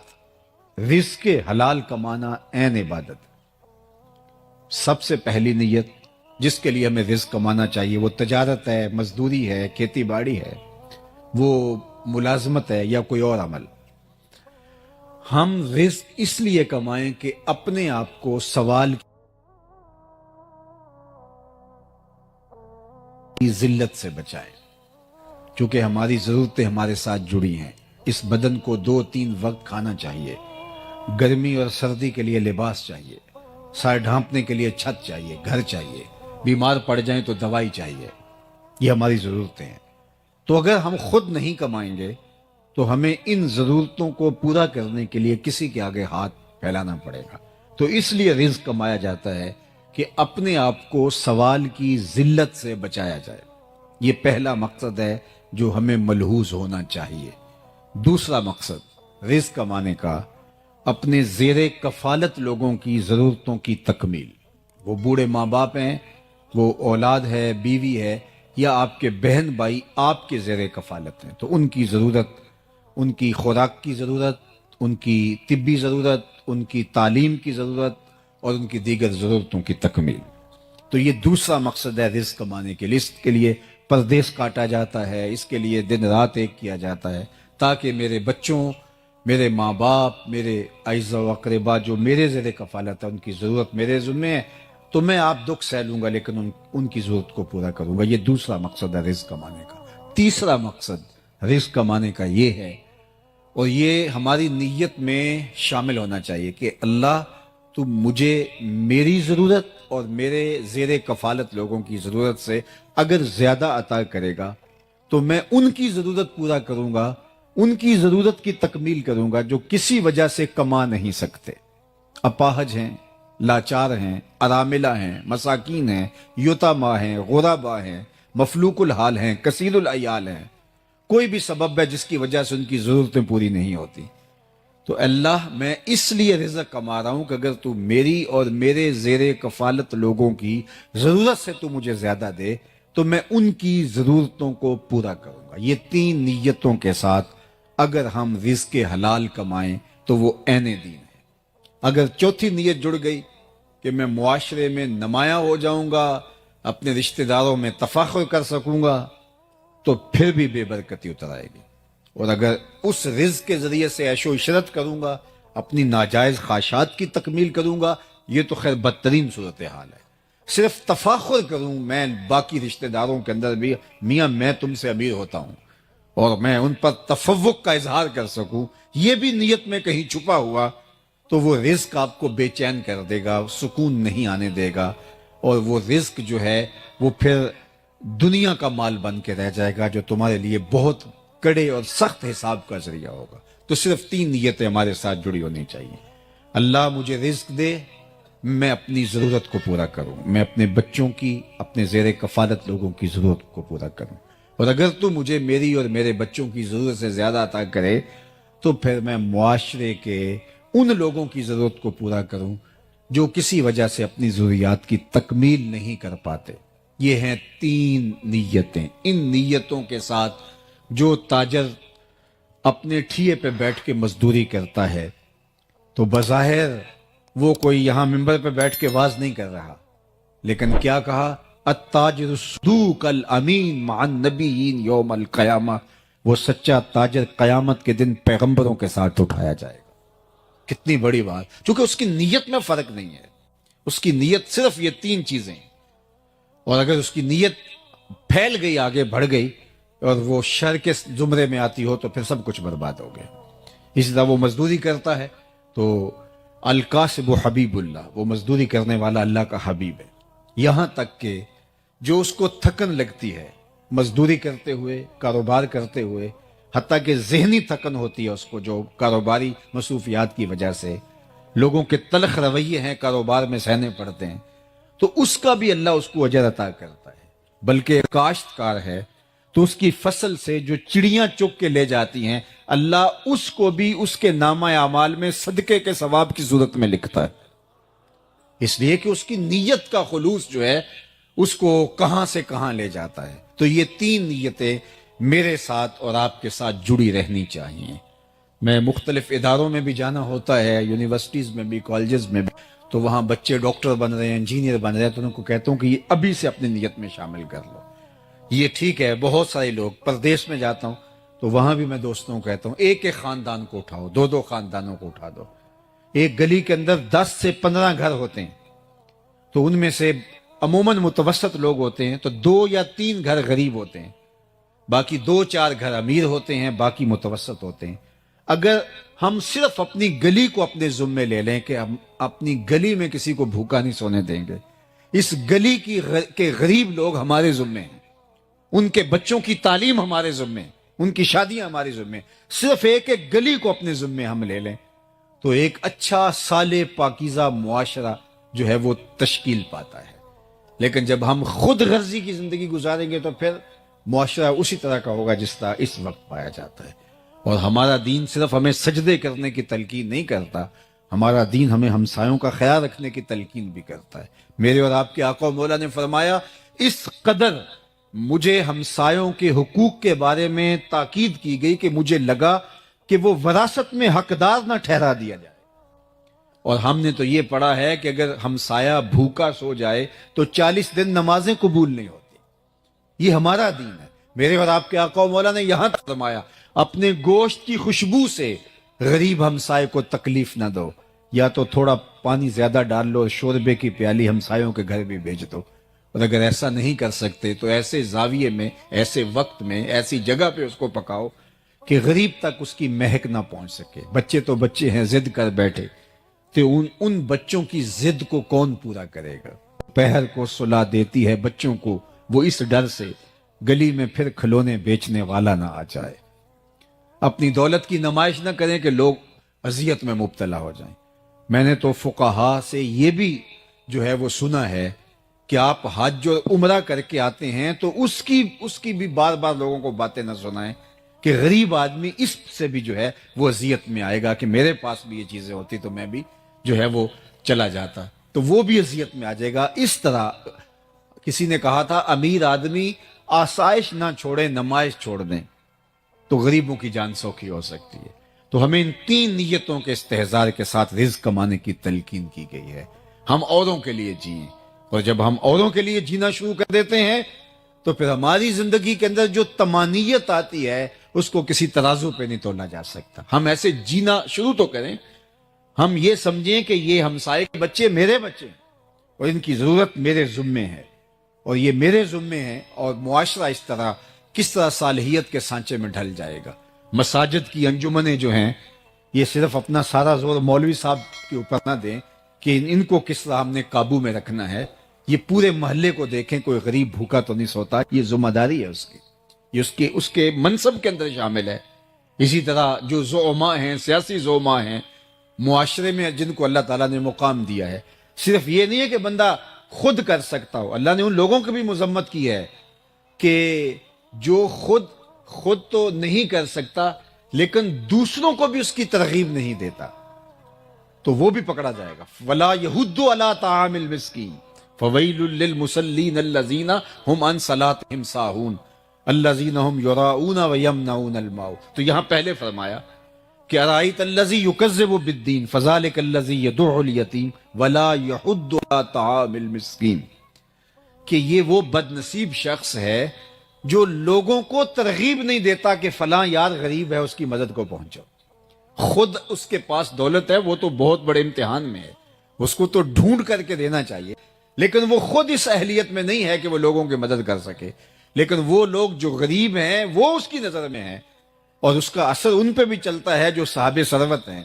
رزق حلال کمانا عین عبادت۔ سب سے پہلی نیت جس کے لیے ہمیں رزق کمانا چاہیے، وہ تجارت ہے، مزدوری ہے، کھیتی باڑی ہے، وہ ملازمت ہے یا کوئی اور عمل، ہم رزق اس لیے کمائیں کہ اپنے آپ کو سوال کی ذلت سے بچائیں، چونکہ ہماری ضرورتیں ہمارے ساتھ جڑی ہیں۔ اس بدن کو 2-3 وقت کھانا چاہیے، گرمی اور سردی کے لیے لباس چاہیے، سر ڈھانپنے کے لیے چھت چاہیے، گھر چاہیے، بیمار پڑ جائیں تو دوائی چاہیے، یہ ہماری ضرورتیں ہیں۔ تو اگر ہم خود نہیں کمائیں گے تو ہمیں ان ضرورتوں کو پورا کرنے کے لیے کسی کے آگے ہاتھ پھیلانا پڑے گا۔ تو اس لیے رزق کمایا جاتا ہے کہ اپنے آپ کو سوال کی ذلت سے بچایا جائے، یہ پہلا مقصد ہے جو ہمیں ملحوظ ہونا چاہیے۔ دوسرا مقصد رزق کمانے کا اپنے زیر کفالت لوگوں کی ضرورتوں کی تکمیل، وہ بوڑھے ماں باپ ہیں، وہ اولاد ہے، بیوی ہے، یا آپ کے بہن بھائی آپ کے زیر کفالت ہیں، تو ان کی ضرورت، ان کی خوراک کی ضرورت، ان کی طبی ضرورت، ان کی تعلیم کی ضرورت اور ان کی دیگر ضرورتوں کی تکمیل۔ تو یہ دوسرا مقصد ہے رزق کمانے کے لیے۔ اس کے لیے پردیس کاٹا جاتا ہے، اس کے لیے دن رات ایک کیا جاتا ہے، تاکہ میرے بچوں، میرے ماں باپ، میرے اعزا و اقربا جو میرے زیر کفالت ہے، ان کی ضرورت میرے ذمہ ہے، تو میں آپ دکھ سہ لوں گا لیکن ان کی ضرورت کو پورا کروں گا۔ یہ دوسرا مقصد ہے رزق کمانے کا۔ تیسرا مقصد رزق کمانے کا یہ ہے، اور یہ ہماری نیت میں شامل ہونا چاہیے کہ اللہ تو مجھے میری ضرورت اور میرے زیر کفالت لوگوں کی ضرورت سے اگر زیادہ عطا کرے گا تو میں ان کی ضرورت پورا کروں گا، ان کی ضرورت کی تکمیل کروں گا جو کسی وجہ سے کما نہیں سکتے، اپاہج ہیں، لاچار ہیں، اراملہ ہیں، مساکین ہیں، یتاما ہیں، غربا ہیں، مفلوق الحال ہیں، کثیر العیال ہیں، کوئی بھی سبب ہے جس کی وجہ سے ان کی ضرورتیں پوری نہیں ہوتی۔ تو اللہ میں اس لیے رزق کما رہا ہوں کہ اگر تو میری اور میرے زیر کفالت لوگوں کی ضرورت سے تو مجھے زیادہ دے تو میں ان کی ضرورتوں کو پورا کروں گا۔ یہ 3 نیتوں کے ساتھ اگر ہم رزق حلال کمائیں تو وہ عین دین ہے۔ اگر چوتھی نیت جڑ گئی کہ میں معاشرے میں نمایاں ہو جاؤں گا، اپنے رشتہ داروں میں تفاخر کر سکوں گا، تو پھر بھی بے برکتی اتر آئے گی۔ اور اگر اس رزق کے ذریعے سے عیش و عشرت کروں گا، اپنی ناجائز خواہشات کی تکمیل کروں گا، یہ تو خیر بدترین صورتحال ہے۔ صرف تفاخر کروں میں باقی رشتہ داروں کے اندر بھی، میاں میں تم سے امیر ہوتا ہوں، اور میں ان پر تفوق کا اظہار کر سکوں، یہ بھی نیت میں کہیں چھپا ہوا، تو وہ رزق آپ کو بے چین کر دے گا، سکون نہیں آنے دے گا، اور وہ رزق جو ہے وہ پھر دنیا کا مال بن کے رہ جائے گا جو تمہارے لیے بہت کڑے اور سخت حساب کا ذریعہ ہوگا۔ تو صرف 3 نیتیں ہمارے ساتھ جڑی ہونی چاہیے۔ اللہ مجھے رزق دے، میں اپنی ضرورت کو پورا کروں، میں اپنے بچوں کی، اپنے زیر کفالت لوگوں کی ضرورت کو پورا کروں، اور اگر تو مجھے میری اور میرے بچوں کی ضرورت سے زیادہ عطا کرے تو پھر میں معاشرے کے ان لوگوں کی ضرورت کو پورا کروں جو کسی وجہ سے اپنی ضروریات کی تکمیل نہیں کر پاتے۔ یہ ہیں 3 نیتیں۔ ان نیتوں کے ساتھ جو تاجر اپنے ٹھیے پہ بیٹھ کے مزدوری کرتا ہے تو بظاہر وہ کوئی یہاں ممبر پہ بیٹھ کے واز نہیں کر رہا، لیکن کیا کہا؟ التاجر الصدوق الامین مع النبیین یوم القیامہ، وہ سچا تاجر قیامت کے دن پیغمبروں کے ساتھ اٹھایا جائے گا۔ کتنی بڑی بات، چونکہ اس کی نیت میں فرق نہیں ہے، اس کی نیت صرف یہ 3 چیزیں ہیں، اور اگر اس کی نیت پھیل گئی، آگے بڑھ گئی اور وہ شر کے زمرے میں آتی ہو تو پھر سب کچھ برباد ہو گیا۔ اسی طرح وہ مزدوری کرتا ہے تو القاسب حبیب اللہ، وہ مزدوری کرنے والا اللہ کا حبیب ہے، یہاں تک کہ جو اس کو تھکن لگتی ہے مزدوری کرتے ہوئے، کاروبار کرتے ہوئے، حتیٰ کہ ذہنی تھکن ہوتی ہے اس کو جو کاروباری مصروفیات کی وجہ سے، لوگوں کے تلخ رویے ہیں کاروبار میں سہنے پڑتے ہیں، تو اس کا بھی اللہ اس کو اجر عطا کرتا ہے۔ بلکہ کاشتکار ہے تو اس کی فصل سے جو چڑیاں چگ کے لے جاتی ہیں، اللہ اس کو بھی اس کے نامہ اعمال میں صدقے کے ثواب کی صورت میں لکھتا ہے، اس لیے کہ اس کی نیت کا خلوص جو ہے اس کو کہاں سے کہاں لے جاتا ہے۔ تو یہ 3 نیتیں میرے ساتھ اور آپ کے ساتھ جڑی رہنی چاہیے۔ میں مختلف اداروں میں بھی جانا ہوتا ہے، یونیورسٹیز میں بھی، کالجز میں بھی، تو وہاں بچے ڈاکٹر بن رہے ہیں، انجینئر بن رہے ہیں، تو ان کو کہتا ہوں کہ یہ ابھی سے اپنی نیت میں شامل کر لو. یہ ٹھیک ہے. بہت سارے لوگ پردیش میں جاتا ہوں تو وہاں بھی میں دوستوں کو کہتا ہوں ایک ایک خاندان کو اٹھاؤ، دو دو خاندانوں کو اٹھا دو. ایک گلی کے اندر 10 سے 15 گھر ہوتے ہیں تو ان میں سے عموماً متوسط لوگ ہوتے ہیں تو 2 یا 3 گھر غریب ہوتے ہیں، باقی 2-4 گھر امیر ہوتے ہیں، باقی متوسط ہوتے ہیں. اگر ہم صرف اپنی گلی کو اپنے ذمے لے لیں کہ ہم اپنی گلی میں کسی کو بھوکا نہیں سونے دیں گے، اس گلی کے غریب لوگ ہمارے ذمے ہیں، ان کے بچوں کی تعلیم ہمارے ذمے، ان کی شادیاں ہمارے ذمے، صرف ایک ایک گلی کو اپنے ذمے ہم لے لیں تو ایک اچھا صالح پاکیزہ معاشرہ جو ہے وہ تشکیل پاتا ہے. لیکن جب ہم خود غرضی کی زندگی گزاریں گے تو پھر معاشرہ اسی طرح کا ہوگا جس طرح اس وقت پایا جاتا ہے. اور ہمارا دین صرف ہمیں سجدے کرنے کی تلقین نہیں کرتا، ہمارا دین ہمیں ہمسایوں کا خیال رکھنے کی تلقین بھی کرتا ہے. میرے اور آپ کے آقا و مولا نے فرمایا اس قدر مجھے ہمسایوں کے حقوق کے بارے میں تاکید کی گئی کہ مجھے لگا کہ وہ وراثت میں حقدار نہ ٹھہرا دیا جائے. اور ہم نے تو یہ پڑھا ہے کہ اگر ہمسایہ بھوکا سو جائے تو 40 دن نمازیں قبول نہیں ہوتی. یہ ہمارا دین ہے. میرے اور آپ کے آقا و مولا نے یہاں فرمایا اپنے گوشت کی خوشبو سے غریب ہمسائے کو تکلیف نہ دو، یا تو تھوڑا پانی زیادہ ڈال لو، شوربے کی پیالی ہمسایوں کے گھر بھی بھیج دو. اور اگر ایسا نہیں کر سکتے تو ایسے زاویے میں، ایسے وقت میں، ایسی جگہ پہ اس کو پکاؤ کہ غریب تک اس کی مہک نہ پہنچ سکے. بچے تو بچے ہیں، ضد کر بیٹھے تو ان بچوں کی ضد کو کون پورا کرے گا؟ پہر کو سلا دیتی ہے بچوں کو وہ اس ڈر سے گلی میں پھر کھلونے بیچنے والا نہ آ جائے. اپنی دولت کی نمائش نہ کریں کہ لوگ اذیت میں مبتلا ہو جائیں. میں نے تو فقہا سے یہ بھی جو ہے وہ سنا ہے کہ آپ حج اور عمرہ کر کے آتے ہیں تو اس کی بھی بار بار لوگوں کو باتیں نہ سنائیں کہ غریب آدمی اس سے بھی جو ہے وہ اذیت میں آئے گا کہ میرے پاس بھی یہ چیزیں ہوتی تو میں بھی جو ہے وہ چلا جاتا، تو وہ بھی اذیت میں آ جائے گا. اس طرح کسی نے کہا تھا امیر آدمی آسائش نہ چھوڑے نمائش چھوڑ دیں تو غریبوں کی جان سوکھی ہو سکتی ہے. تو ہمیں ان 3 نیتوں کے استحضار کے ساتھ رزق کمانے کی تلقین کی گئی ہے. ہم اوروں کے لیے جئیں، اور جب ہم اوروں کے لیے جینا شروع کر دیتے ہیں تو پھر ہماری زندگی کے اندر جو طمانینت آتی ہے اس کو کسی ترازو پہ نہیں تولا جا سکتا. ہم ایسے جینا شروع تو کریں، ہم یہ سمجھیں کہ یہ ہمسائے کے بچے میرے بچے ہیں اور ان کی ضرورت میرے ذمے ہے اور یہ میرے ذمے ہیں، اور معاشرہ اس طرح کس طرح صالحیت کے سانچے میں ڈھل جائے گا. مساجد کی انجمنیں جو ہیں یہ صرف اپنا سارا زور مولوی صاحب کے اوپر نہ دیں کہ ان کو کس طرح ہم نے قابو میں رکھنا ہے. یہ پورے محلے کو دیکھیں کوئی غریب بھوکا تو نہیں سوتا، یہ ذمہ داری ہے اس کی، یہ اس کے منصب کے اندر شامل ہے. اسی طرح جو زعماء ہیں، سیاسی زعماء ہیں معاشرے میں جن کو اللہ تعالیٰ نے مقام دیا ہے، صرف یہ نہیں ہے کہ بندہ خود کر سکتا ہو. اللہ نے ان لوگوں کی بھی مذمت کی ہے کہ جو خود تو نہیں کر سکتا لیکن دوسروں کو بھی اس کی ترغیب نہیں دیتا تو وہ بھی پکڑا جائے گا. وَلَا يَحُدُّ عَلَىٰ طَعَامِ الْمِسْكِينِ فَوَيْلٌ لِّلْمُصَلِّينَ الَّذِينَ هُمْ عَنْ صَلَاتِهِمْ سَاهُونَ الَّذِينَ هُمْ يُرَاءُونَ وَيَمْنَعُونَ الْمَاعُونَ. تو یہاں پہلے فرمایا کہ أَرَأَيْتَ الَّذِي يُكَذِّبُ بِالدِّينِ فَذَلِكَ الَّذِي يَدُعُّ الْيَتِيمَ وَلَا يَحُدُّ عَلَىٰ طَعَامِ الْمِسْكِينِ، کہ یہ وہ بد نصیب شخص ہے جو لوگوں کو ترغیب نہیں دیتا کہ فلاں یار غریب ہے اس کی مدد کو پہنچو. خود اس کے پاس دولت ہے، وہ تو بہت بڑے امتحان میں ہے، اس کو تو ڈھونڈ کر کے دینا چاہیے، لیکن وہ خود اس اہلیت میں نہیں ہے کہ وہ لوگوں کی مدد کر سکے. لیکن وہ لوگ جو غریب ہیں وہ اس کی نظر میں ہیں اور اس کا اثر ان پہ بھی چلتا ہے جو صاحب ثروت ہیں.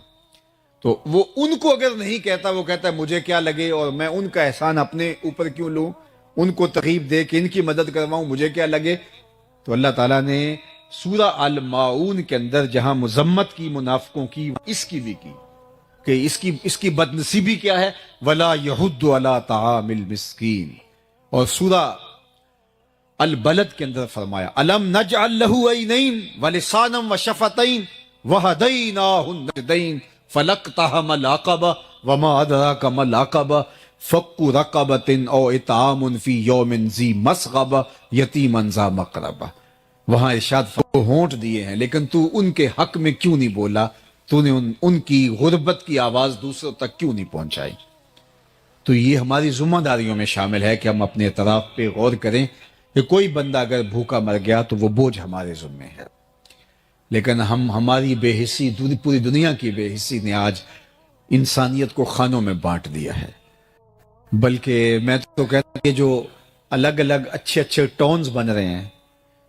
تو وہ ان کو اگر نہیں کہتا، وہ کہتا ہے مجھے کیا لگے اور میں ان کا احسان اپنے اوپر کیوں لوں، ان کو ترغیب دے کہ ان کی مدد کرواؤں، مجھے کیا لگے. تو اللہ تعالیٰ نے سورہ الماعون کے اندر جہاں مذمت کی منافقوں کی، اس کی بھی کی کہ اس کی بد نصیبی کیا ہے، وَلَا يَحُدُّ عَلَىٰ طَعَامِ الْمِسْكِينِ. اور سورہ البلد کے اندر فرمایا أَلَمْ نَجْعَلْ لَهُ عَيْنَيْنِ وَلِسَانًا وَشَفَتَيْنِ وَهَدَيْنَاهُ النَّجْدَيْنِ فَلَاقْتَحَمَ الْعَقَبَةَ وَمَا أَدْرَاكَ مَا الْعَقَبَةُ فَكُّ رَقَبَةٍ أَوْ إِطْعَامٌ فِي يَوْمٍ ذِي مَسْغَبَةٍ يَتِيمًا ذَا مَقْرَبَةٍ. وہاں ارشاد ہونٹ دیے ہیں لیکن تو ان کے حق میں کیوں نہیں بولا، تو نے ان کی غربت کی آواز دوسروں تک کیوں نہیں پہنچائی. تو یہ ہماری ذمہ داریوں میں شامل ہے کہ ہم اپنے اعتراف پہ غور کریں کہ کوئی بندہ اگر بھوکا مر گیا تو وہ بوجھ ہمارے ذمے ہے، لیکن ہماری بے حسی، پوری دنیا کی بے حسی نے آج انسانیت کو خانوں میں بانٹ دیا ہے۔ بلکہ میں تو کہتا ہوں کہ جو الگ الگ اچھے اچھے ٹاؤنز بن رہے ہیں،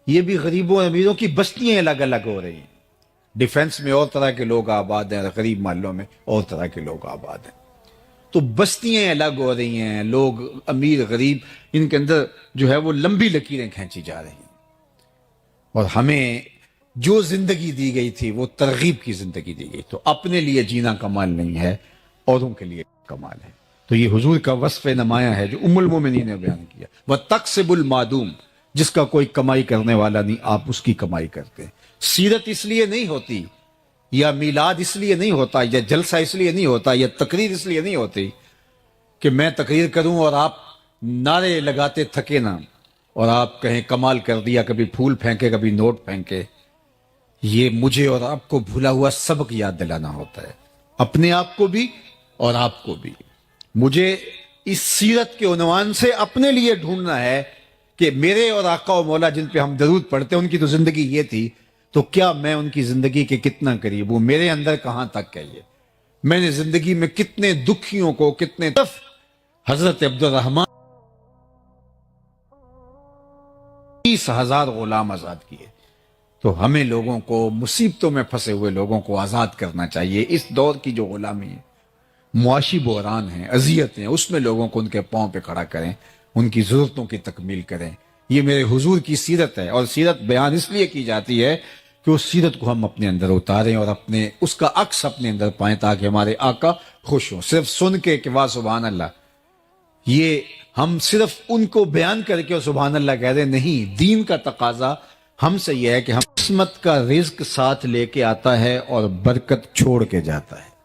یہ بھی غریبوں اور امیروں کی بستیاں الگ الگ ہو رہی ہیں۔ ڈیفنس میں اور طرح کے لوگ آباد ہیں، غریب محلوں میں اور طرح کے لوگ آباد ہیں، تو بستیاں الگ ہو رہی ہیں، لوگ امیر غریب ان کے اندر جو ہے وہ لمبی لکیریں کھینچی جا رہی ہیں، اور ہمیں جو زندگی دی گئی تھی وہ ترغیب کی زندگی دی گئی، تو اپنے لیے جینا کمال نہیں ہے، اوروں کے لیے کمال ہے۔ تو یہ حضور کا وصف نمایاں ہے جو ام المومنین نے بیان کیا، وَتَقْسِبُ الْمَعْدُومِ، جس کا کوئی کمائی کرنے والا نہیں، آپ اس کی کمائی کرتے ہیں۔ سیرت اس لیے نہیں ہوتی، یا میلاد اس لیے نہیں ہوتا، یا جلسہ اس لیے نہیں ہوتا، یا تقریر اس لیے نہیں ہوتی کہ میں تقریر کروں اور آپ نعرے لگاتے تھکے نہ، اور آپ کہیں کمال کر دیا، کبھی پھول پھینکے کبھی نوٹ پھینکے۔ یہ مجھے اور آپ کو بھولا ہوا سبق یاد دلانا ہوتا ہے، اپنے آپ کو بھی اور آپ کو بھی۔ مجھے اس سیرت کے عنوان سے اپنے لیے ڈھونڈنا ہے کہ میرے اور آقا و مولا جن پہ ہم درود پڑھتے ہیں ان کی تو زندگی یہ تھی، تو کیا میں ان کی زندگی کے کتنا قریب ہوں، میرے اندر کہاں تک ہے یہ، میں نے زندگی میں کتنے دکھیوں کو، کتنے دف حضرت عبد الرحمن 30,000 غلام آزاد کیے۔ تو ہمیں لوگوں کو، مصیبتوں میں پھنسے ہوئے لوگوں کو آزاد کرنا چاہیے۔ اس دور کی جو غلامی ہے، معاشی بحران ہیں، اذیتیں ہیں، اس میں لوگوں کو ان کے پاؤں پہ کھڑا کریں، ان کی ضرورتوں کی تکمیل کریں۔ یہ میرے حضور کی سیرت ہے، اور سیرت بیان اس لیے کی جاتی ہے کہ اس سیرت کو ہم اپنے اندر اتاریں اور اپنے اس کا عکس اپنے اندر پائیں، تاکہ ہمارے آقا خوش ہوں۔ صرف سن کے کہ واہ سبحان اللہ، یہ ہم صرف ان کو بیان کر کے اور سبحان اللہ کہہ دیں، نہیں۔ دین کا تقاضا ہم سے یہ ہے کہ ہم قسمت کا رزق ساتھ لے کے آتا ہے اور برکت چھوڑ کے جاتا ہے۔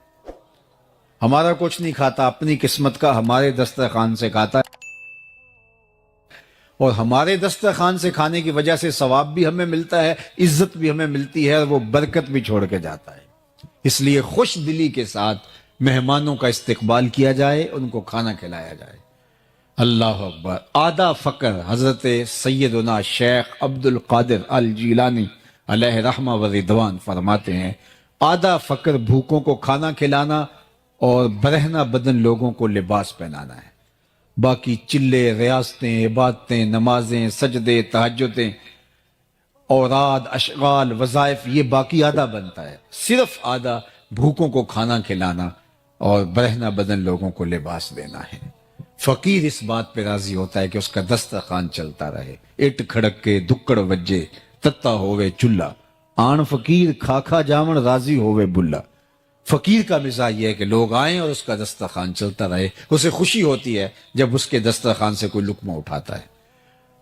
ہمارا کچھ نہیں کھاتا، اپنی قسمت کا ہمارے دسترخوان سے کھاتا ہے، اور ہمارے دسترخوان سے کھانے کی وجہ سے ثواب بھی ہمیں ملتا ہے، عزت بھی ہمیں ملتی ہے، اور وہ برکت بھی چھوڑ کے جاتا ہے۔ اس لیے خوش دلی کے ساتھ مہمانوں کا استقبال کیا جائے، ان کو کھانا کھلایا جائے۔ اللہ اکبر۔ آدھا فقر حضرت سیدنا شیخ عبد القادر الجیلانی علیہ رحمہ و رضوان فرماتے ہیں، آدھا فقر بھوکوں کو کھانا کھلانا اور برہنہ بدن لوگوں کو لباس پہنانا ہے۔ باقی چلے، ریاستیں، عبادتیں، نمازیں، سجدے، تہجدیں، اوراد، اشغال، وظائف، یہ باقی آدھا بنتا ہے۔ صرف آدھا بھوکوں کو کھانا کھلانا اور برہنہ بدن لوگوں کو لباس دینا ہے۔ فقیر اس بات پہ راضی ہوتا ہے کہ اس کا دسترخوان چلتا رہے، اٹ کھڑک کے دکڑ وجے تتا ہوئے چلہ، آن فقیر کھا کھا جامن راضی ہوئے بلا۔ فقیر کا مزاج یہ ہے کہ لوگ آئیں اور اس کا دسترخوان چلتا رہے، اسے خوشی ہوتی ہے جب اس کے دسترخوان سے کوئی لقمہ اٹھاتا ہے۔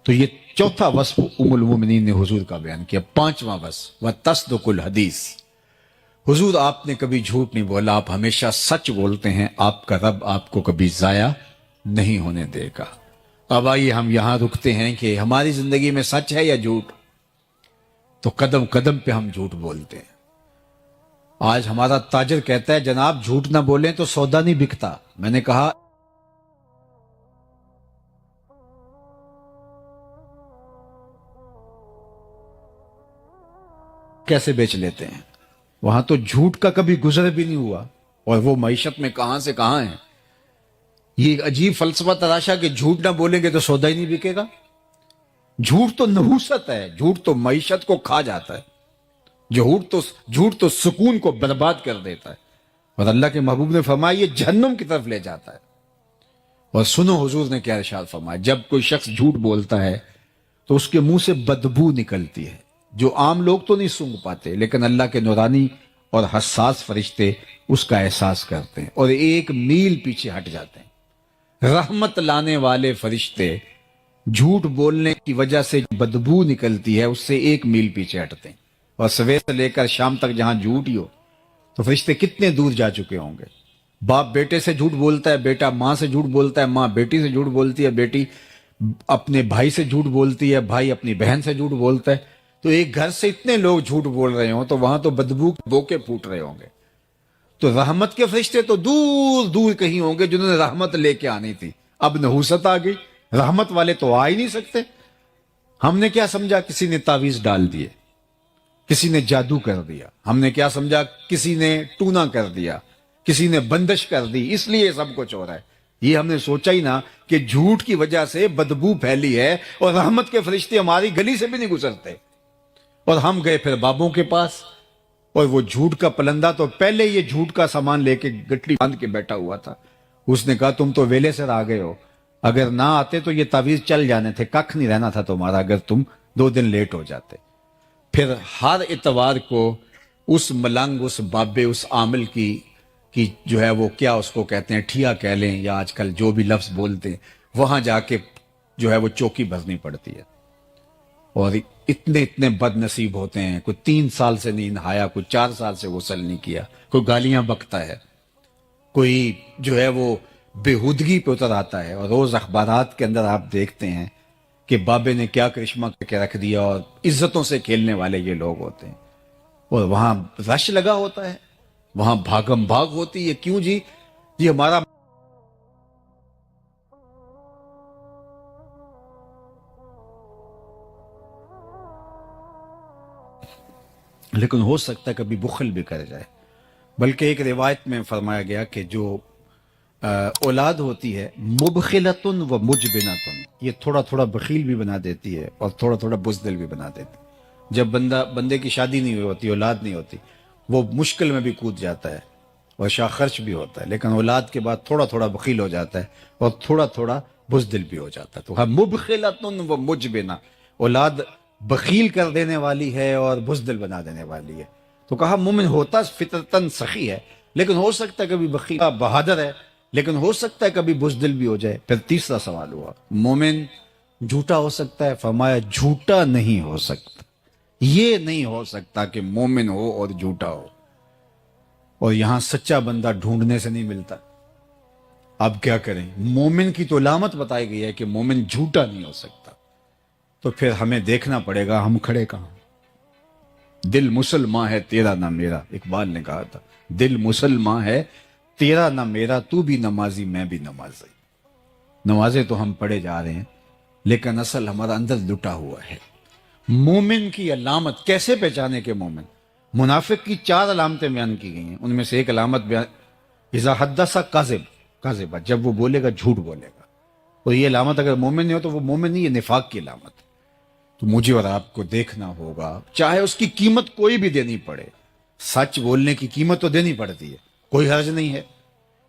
تو یہ چوتھا وصف ام المومنین نے حضور کا بیان کیا۔ پانچواں وصف وتصدق الحدیث، حضور آپ نے کبھی جھوٹ نہیں بولا، آپ ہمیشہ سچ بولتے ہیں، آپ کا رب آپ کو کبھی ضائع نہیں ہونے دے گا۔ اب آئیے ہم یہاں رکتے ہیں کہ ہماری زندگی میں سچ ہے یا جھوٹ؟ تو قدم قدم پہ ہم جھوٹ بولتے ہیں۔ آج ہمارا تاجر کہتا ہے جناب جھوٹ نہ بولیں تو سودا نہیں بکتا۔ میں نے کہا کیسے بیچ لیتے ہیں؟ وہاں تو جھوٹ کا کبھی گزر بھی نہیں ہوا، اور وہ معیشت میں کہاں سے کہاں ہیں۔ یہ عجیب فلسفہ تراشا کہ جھوٹ نہ بولیں گے تو سودا ہی نہیں بکے گا۔ جھوٹ تو نحوست ہے، جھوٹ تو معیشت کو کھا جاتا ہے، جھوٹ تو سکون کو برباد کر دیتا ہے، اور اللہ کے محبوب نے فرمایا یہ جہنم کی طرف لے جاتا ہے۔ اور سنو حضور نے کیا ارشاد فرمایا، جب کوئی شخص جھوٹ بولتا ہے تو اس کے منہ سے بدبو نکلتی ہے، جو عام لوگ تو نہیں سونگھ پاتے، لیکن اللہ کے نورانی اور حساس فرشتے اس کا احساس کرتے ہیں اور 1 میل پیچھے ہٹ جاتے ہیں۔ رحمت لانے والے فرشتے جھوٹ بولنے کی وجہ سے بدبو نکلتی ہے اس سے 1 میل پیچھے ہٹتے ہیں، اور سویر سے لے کر شام تک جہاں جھوٹ ہی ہو تو فرشتے کتنے دور جا چکے ہوں گے۔ باپ بیٹے سے جھوٹ بولتا ہے، بیٹا ماں سے جھوٹ بولتا ہے، ماں بیٹی سے جھوٹ بولتی ہے، بیٹی اپنے بھائی سے جھوٹ بولتی ہے، بھائی اپنی بہن سے جھوٹ بولتا ہے۔ تو ایک گھر سے اتنے لوگ جھوٹ بول رہے ہوں تو وہاں تو بدبو بوکے پھوٹ رہے ہوں گے۔ تو رحمت کے فرشتے تو دور دور کہیں ہوں گے جنہوں نے رحمت لے کے آنی تھی، اب نحوست آ گئی، رحمت والے تو آ ہی نہیں سکتے۔ ہم نے کیا سمجھا؟ کسی نے تعویذ ڈال دیے، کسی نے جادو کر دیا، ہم نے کیا سمجھا؟ کسی نے ٹونا کر دیا، کسی نے بندش کر دی، اس لیے یہ سب کچھ ہو رہا ہے۔ یہ ہم نے سوچا ہی نہ کہ جھوٹ کی وجہ سے بدبو پھیلی ہے اور رحمت کے فرشتے ہماری گلی سے بھی نہیں گزرتے۔ اور ہم گئے پھر بابوں کے پاس، اور وہ جھوٹ کا پلندہ تو پہلے یہ جھوٹ کا سامان لے کے گٹلی باندھ کے بیٹھا ہوا تھا۔ اس نے کہا تم تو ویلے سے آ گئے ہو، اگر نہ آتے تو یہ تعویذ چل جانے تھے، ککھ نہیں رہنا تھا تمہارا اگر تم 2 دن لیٹ ہو جاتے۔ پھر ہر اتوار کو اس ملنگ، اس بابے، اس عامل کی جو ہے وہ کیا اس کو کہتے ہیں، ٹھیا کہہ لیں یا آج کل جو بھی لفظ بولتے ہیں، وہاں جا کے جو ہے وہ چوکی بھرنی پڑتی ہے۔ اور اتنے بد نصیب ہوتے ہیں، کوئی 3 سال سے نہیں نہایا، کوئی 4 سال سے غسل نہیں کیا، کوئی گالیاں بکتا ہے، کوئی جو ہے وہ بےہودگی پہ اتر آتا ہے۔ اور روز اخبارات کے اندر آپ دیکھتے ہیں کہ بابے نے کیا کرشمہ کر کے رکھ دیا، اور عزتوں سے کھیلنے والے یہ لوگ ہوتے ہیں۔ اور وہاں رش لگا ہوتا ہے، وہاں بھاگم بھاگ ہوتی ہے۔ کیوں جی؟ یہ ہمارا لیکن ہو سکتا ہے کبھی بخل بھی کر جائے۔ بلکہ ایک روایت میں فرمایا گیا کہ جو اولاد ہوتی ہے مبخلتن و مجبنتن، یہ تھوڑا تھوڑا بخیل بھی بنا دیتی ہے اور تھوڑا تھوڑا بزدل بھی بنا دیتی ہے۔ جب بندے کی شادی نہیں ہوتی، اولاد نہیں ہوتی، وہ مشکل میں بھی کود جاتا ہے اور شاہ خرچ بھی ہوتا ہے، لیکن اولاد کے بعد تھوڑا تھوڑا بخیل ہو جاتا ہے اور تھوڑا تھوڑا بزدل بھی ہو جاتا ہے۔ تو مبخلتن و مجبنہ، اولاد بخیل کر دینے والی ہے اور بزدل بنا دینے والی ہے۔ تو کہا مومن ہوتا فطرتاً سخی ہے، لیکن ہو سکتا ہے کبھی بخیل بہادر ہے، لیکن ہو سکتا ہے کبھی بزدل بھی ہو جائے۔ پھر تیسرا سوال ہوا، مومن جھوٹا ہو سکتا ہے؟ فرمایا جھوٹا نہیں ہو سکتا، یہ نہیں ہو سکتا کہ مومن ہو اور جھوٹا ہو۔ اور یہاں سچا بندہ ڈھونڈنے سے نہیں ملتا۔ اب کیا کریں؟ مومن کی تو علامت بتائی گئی ہے کہ مومن جھوٹا نہیں ہو سکتا، تو پھر ہمیں دیکھنا پڑے گا ہم کھڑے کہاں۔ دل مسلمان ہے تیرا نہ میرا، اقبال نے کہا تھا، دل مسلمان ہے تیرا نہ میرا، تو بھی نمازی میں بھی نمازی۔ نمازیں تو ہم پڑھے جا رہے ہیں، لیکن اصل ہمارا اندر لٹا ہوا ہے۔ مومن کی علامت کیسے پہچانے کے مومن؟ منافق کی 4 علامتیں بیان کی گئی ہیں، ان میں سے ایک علامت بیان، اذا حدث کاذب، جب وہ بولے گا جھوٹ بولے گا۔ اور یہ علامت اگر مومن نہیں ہو تو وہ مومن نہیں، یہ نفاق کی علامت ہے۔ تو مجھے اور آپ کو دیکھنا ہوگا، چاہے اس کی قیمت کوئی بھی دینی پڑے، سچ بولنے کی قیمت تو دینی پڑتی ہے، کوئی حرج نہیں ہے،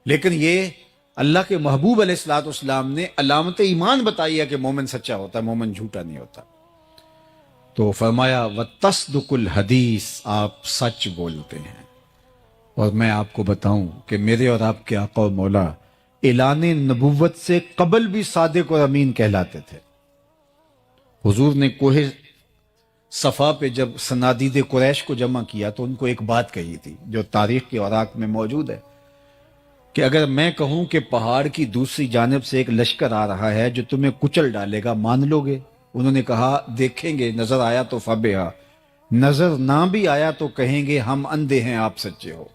لیکن یہ اللہ کے محبوب علیہ الصلوۃ والسلام نے علامت ایمان بتائی ہے کہ مومن سچا ہوتا ہے، مومن جھوٹا نہیں ہوتا۔ تو فرمایا وَتَصْدُقُ الْحَدِيث، آپ سچ بولتے ہیں۔ اور میں آپ کو بتاؤں کہ میرے اور آپ کے آقا و مولا اعلان نبوت سے قبل بھی صادق اور امین کہلاتے تھے۔ حضور نے کوہ صفا پہ جب صنادید قریش کو جمع کیا تو ان کو ایک بات کہی تھی جو تاریخ کے اوراق میں موجود ہے، کہ اگر میں کہوں کہ پہاڑ کی دوسری جانب سے ایک لشکر آ رہا ہے جو تمہیں کچل ڈالے گا، مان لو گے؟ انہوں نے کہا دیکھیں گے، نظر آیا تو فبہا، نظر نہ بھی آیا تو کہیں گے ہم اندھے ہیں آپ سچے ہو،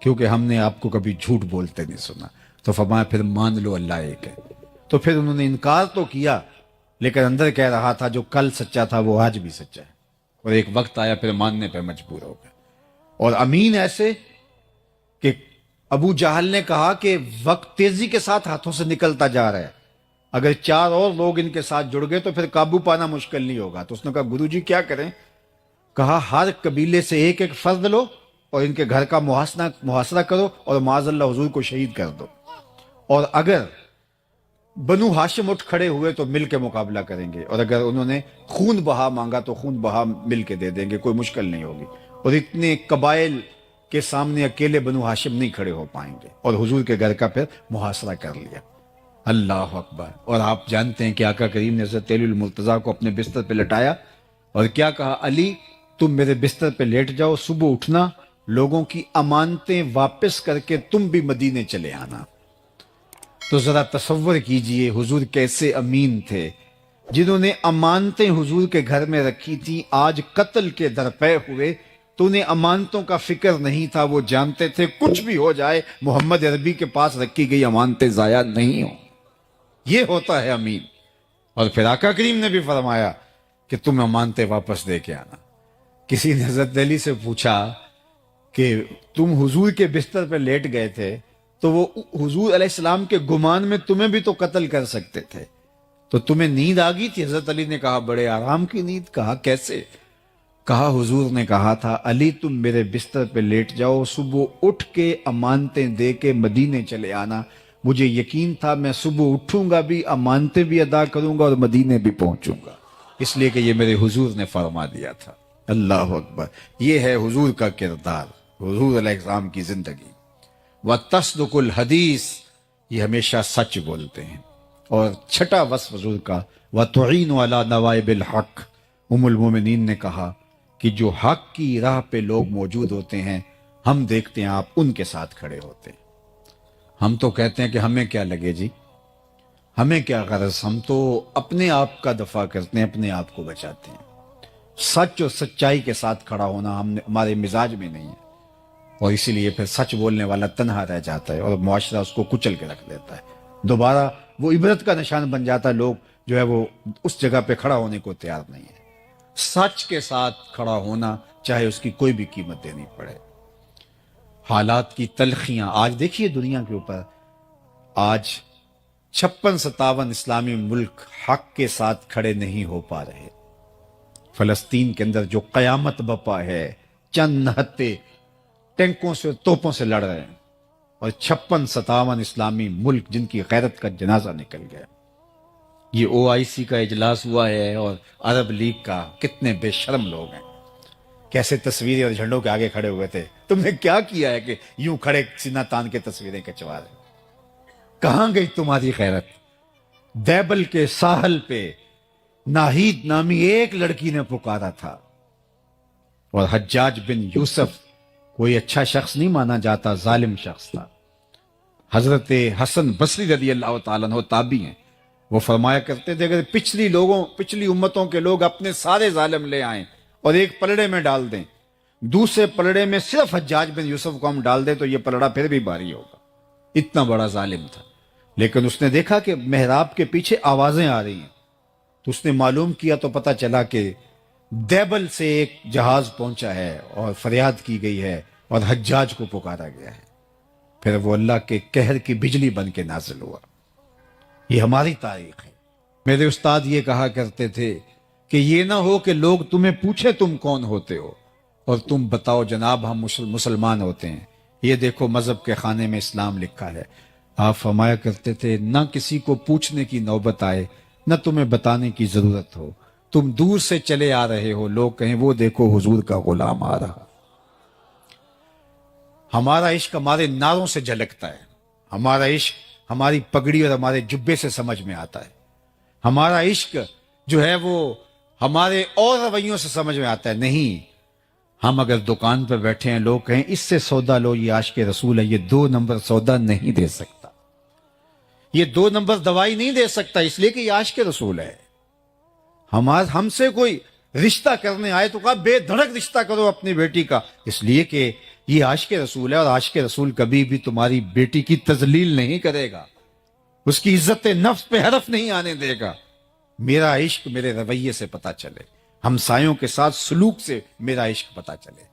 کیونکہ ہم نے آپ کو کبھی جھوٹ بولتے نہیں سنا۔ تو فرمایا پھر مان لو اللہ ایک ہے۔ تو پھر انہوں نے انکار تو کیا، لیکن اندر کہہ رہا تھا جو کل سچا تھا وہ آج بھی سچا ہے، اور ایک وقت آیا پھر ماننے پہ مجبور ہو گئے۔ اور امین ایسے کہ ابو جہل نے کہا کہ وقت تیزی کے ساتھ ہاتھوں سے نکلتا جا رہا ہے، اگر 4 اور لوگ ان کے ساتھ جڑ گئے تو پھر قابو پانا مشکل نہیں ہوگا۔ تو اس نے کہا گرو جی کیا کریں؟ کہا ہر قبیلے سے ایک ایک فرد لو اور ان کے گھر کا محاصرہ کرو اور معاذ اللہ حضور کو شہید کر دو، اور اگر بنو ہاشم اٹھ کھڑے ہوئے تو مل کے مقابلہ کریں گے، اور اگر انہوں نے خون بہا مانگا تو خون بہا مل کے دے دیں گے، کوئی مشکل نہیں ہوگی۔ اور اتنے قبائل کے سامنے اکیلے بنو ہاشم نہیں کھڑے ہو پائیں گے، اور حضور کے گھر کا پھر محاصرہ کر لیا۔ اللہ اکبر۔ اور آپ جانتے ہیں کہ آقا کریم نے حضرت علی المرتضیٰ کو اپنے بستر پہ لٹایا اور کیا کہا؟ علی تم میرے بستر پہ لیٹ جاؤ، صبح اٹھنا، لوگوں کی امانتیں واپس کر کے تم بھی مدینے چلے آنا۔ تو ذرا تصور کیجئے حضور کیسے امین تھے، جنہوں نے امانتیں حضور کے گھر میں رکھی تھی، آج قتل کے درپے ہوئے تو انہیں امانتوں کا فکر نہیں تھا، وہ جانتے تھے کچھ بھی ہو جائے محمد عربی کے پاس رکھی گئی امانتیں ضائع نہیں ہوں۔ یہ ہوتا ہے امین۔ اور پھر آقا کریم نے بھی فرمایا کہ تم امانتیں واپس دے کے آنا۔ کسی نے حضرت علی سے پوچھا کہ تم حضور کے بستر پہ لیٹ گئے تھے تو وہ حضور علیہ السلام کے گمان میں تمہیں بھی تو قتل کر سکتے تھے، تو تمہیں نیند آ گئی تھی؟ حضرت علی نے کہا بڑے آرام کی نیند۔ کہا کیسے؟ کہا حضور نے کہا تھا علی تم میرے بستر پہ لیٹ جاؤ، صبح اٹھ کے امانتیں دے کے مدینے چلے آنا۔ مجھے یقین تھا میں صبح اٹھوں گا بھی، امانتیں بھی ادا کروں گا اور مدینے بھی پہنچوں گا، اس لیے کہ یہ میرے حضور نے فرما دیا تھا۔ اللہ اکبر! یہ ہے حضور کا کردار، حضور علیہ السلام کی زندگی۔ وَتَصْدُقُ الْحَدِيث، یہ ہمیشہ سچ بولتے ہیں۔ اور چھٹا وصف حضور کا وَتُعِينُ عَلَى نَوَائِبِ الْحَقِّ، ام المومنین نے کہا کہ جو حق کی راہ پہ لوگ موجود ہوتے ہیں ہم دیکھتے ہیں آپ ان کے ساتھ کھڑے ہوتے ہیں۔ ہم تو کہتے ہیں کہ ہمیں کیا لگے جی، ہمیں کیا غرض، ہم تو اپنے آپ کا دفاع کرتے ہیں، اپنے آپ کو بچاتے ہیں۔ سچ اور سچائی کے ساتھ کھڑا ہونا ہمارے مزاج میں نہیں ہے، اور اسی لیے پھر سچ بولنے والا تنہا رہ جاتا ہے اور معاشرہ اس کو کچل کے رکھ دیتا ہے، دوبارہ وہ عبرت کا نشان بن جاتا ہے، لوگ جو ہے وہ اس جگہ پہ کھڑا ہونے کو تیار نہیں ہے۔ سچ کے ساتھ کھڑا ہونا چاہے اس کی کوئی بھی قیمت دینی پڑے۔ حالات کی تلخیاں آج دیکھیے دنیا کے اوپر، آج 56-57 اسلامی ملک حق کے ساتھ کھڑے نہیں ہو پا رہے۔ فلسطین کے اندر جو قیامت بپا ہے، چند نہتے ٹینکوں سے توپوں سے لڑ رہے ہیں، اور 56-57 اسلامی ملک جن کی غیرت کا جنازہ نکل گیا۔ یہ OIC کا اجلاس ہوا ہے اور عرب لیگ کا، کتنے بے شرم لوگ ہیں، کیسے تصویریں اور جھنڈوں کے آگے کھڑے ہوئے تھے۔ تم نے کیا کیا ہے کہ یوں کھڑے سینہ تان کے تصویریں کھنچوا رہے؟ کہاں گئی تمہاری غیرت؟ دیبل کے ساحل پہ ناہید نامی ایک لڑکی نے پکارا تھا، اور حجاج بن یوسف کوئی اچھا شخص نہیں مانا جاتا، ظالم شخص تھا۔ حضرت حسن بصری رضی اللہ تعالیٰ عنہ تابعی ہیں، وہ فرمایا کرتے تھے اگر پچھلی امتوں کے لوگ اپنے سارے ظالم لے آئیں اور ایک پلڑے میں ڈال دیں، دوسرے پلڑے میں صرف حجاج بن یوسف کو ہم ڈال دیں تو یہ پلڑا پھر بھی بھاری ہوگا، اتنا بڑا ظالم تھا۔ لیکن اس نے دیکھا کہ محراب کے پیچھے آوازیں آ رہی ہیں، تو اس نے معلوم کیا تو پتہ چلا کہ دیبل سے ایک جہاز پہنچا ہے اور فریاد کی گئی ہے اور حجاج کو پکارا گیا ہے۔ پھر وہ اللہ کے قہر کی بجلی بن کے نازل ہوا۔ یہ ہماری تاریخ ہے۔ میرے استاد یہ کہا کرتے تھے کہ یہ نہ ہو کہ لوگ تمہیں پوچھے تم کون ہوتے ہو اور تم بتاؤ جناب ہم مسلمان ہوتے ہیں، یہ دیکھو مذہب کے خانے میں اسلام لکھا ہے۔ آپ فرمایا کرتے تھے نہ کسی کو پوچھنے کی نوبت آئے، نہ تمہیں بتانے کی ضرورت ہو، تم دور سے چلے آ رہے ہو، لوگ کہیں وہ دیکھو حضور کا غلام آ رہا۔ ہمارا عشق ہمارے نعروں سے جھلکتا ہے، ہمارا عشق ہماری پگڑی اور ہمارے جبے سے سمجھ میں آتا ہے، ہمارا عشق جو ہے وہ ہمارے اور رویوں سے سمجھ میں آتا ہے۔ نہیں، ہم اگر دکان پہ بیٹھے ہیں لوگ کہیں اس سے سودا لو، یہ عاشق رسول ہے، یہ 2 نمبر سودا نہیں دے سکتا، یہ 2 نمبر دوائی نہیں دے سکتا، اس لیے کہ یہ عاشق رسول ہے۔ ہم سے کوئی رشتہ کرنے آئے تو کہا بے دھڑک رشتہ کرو اپنی بیٹی کا، اس لیے کہ یہ عاشق رسول ہے، اور عاشق رسول کبھی بھی تمہاری بیٹی کی تذلیل نہیں کرے گا، اس کی عزت نفس پہ حرف نہیں آنے دے گا۔ میرا عشق میرے رویے سے پتہ چلے، ہمسایوں کے ساتھ سلوک سے میرا عشق پتہ چلے۔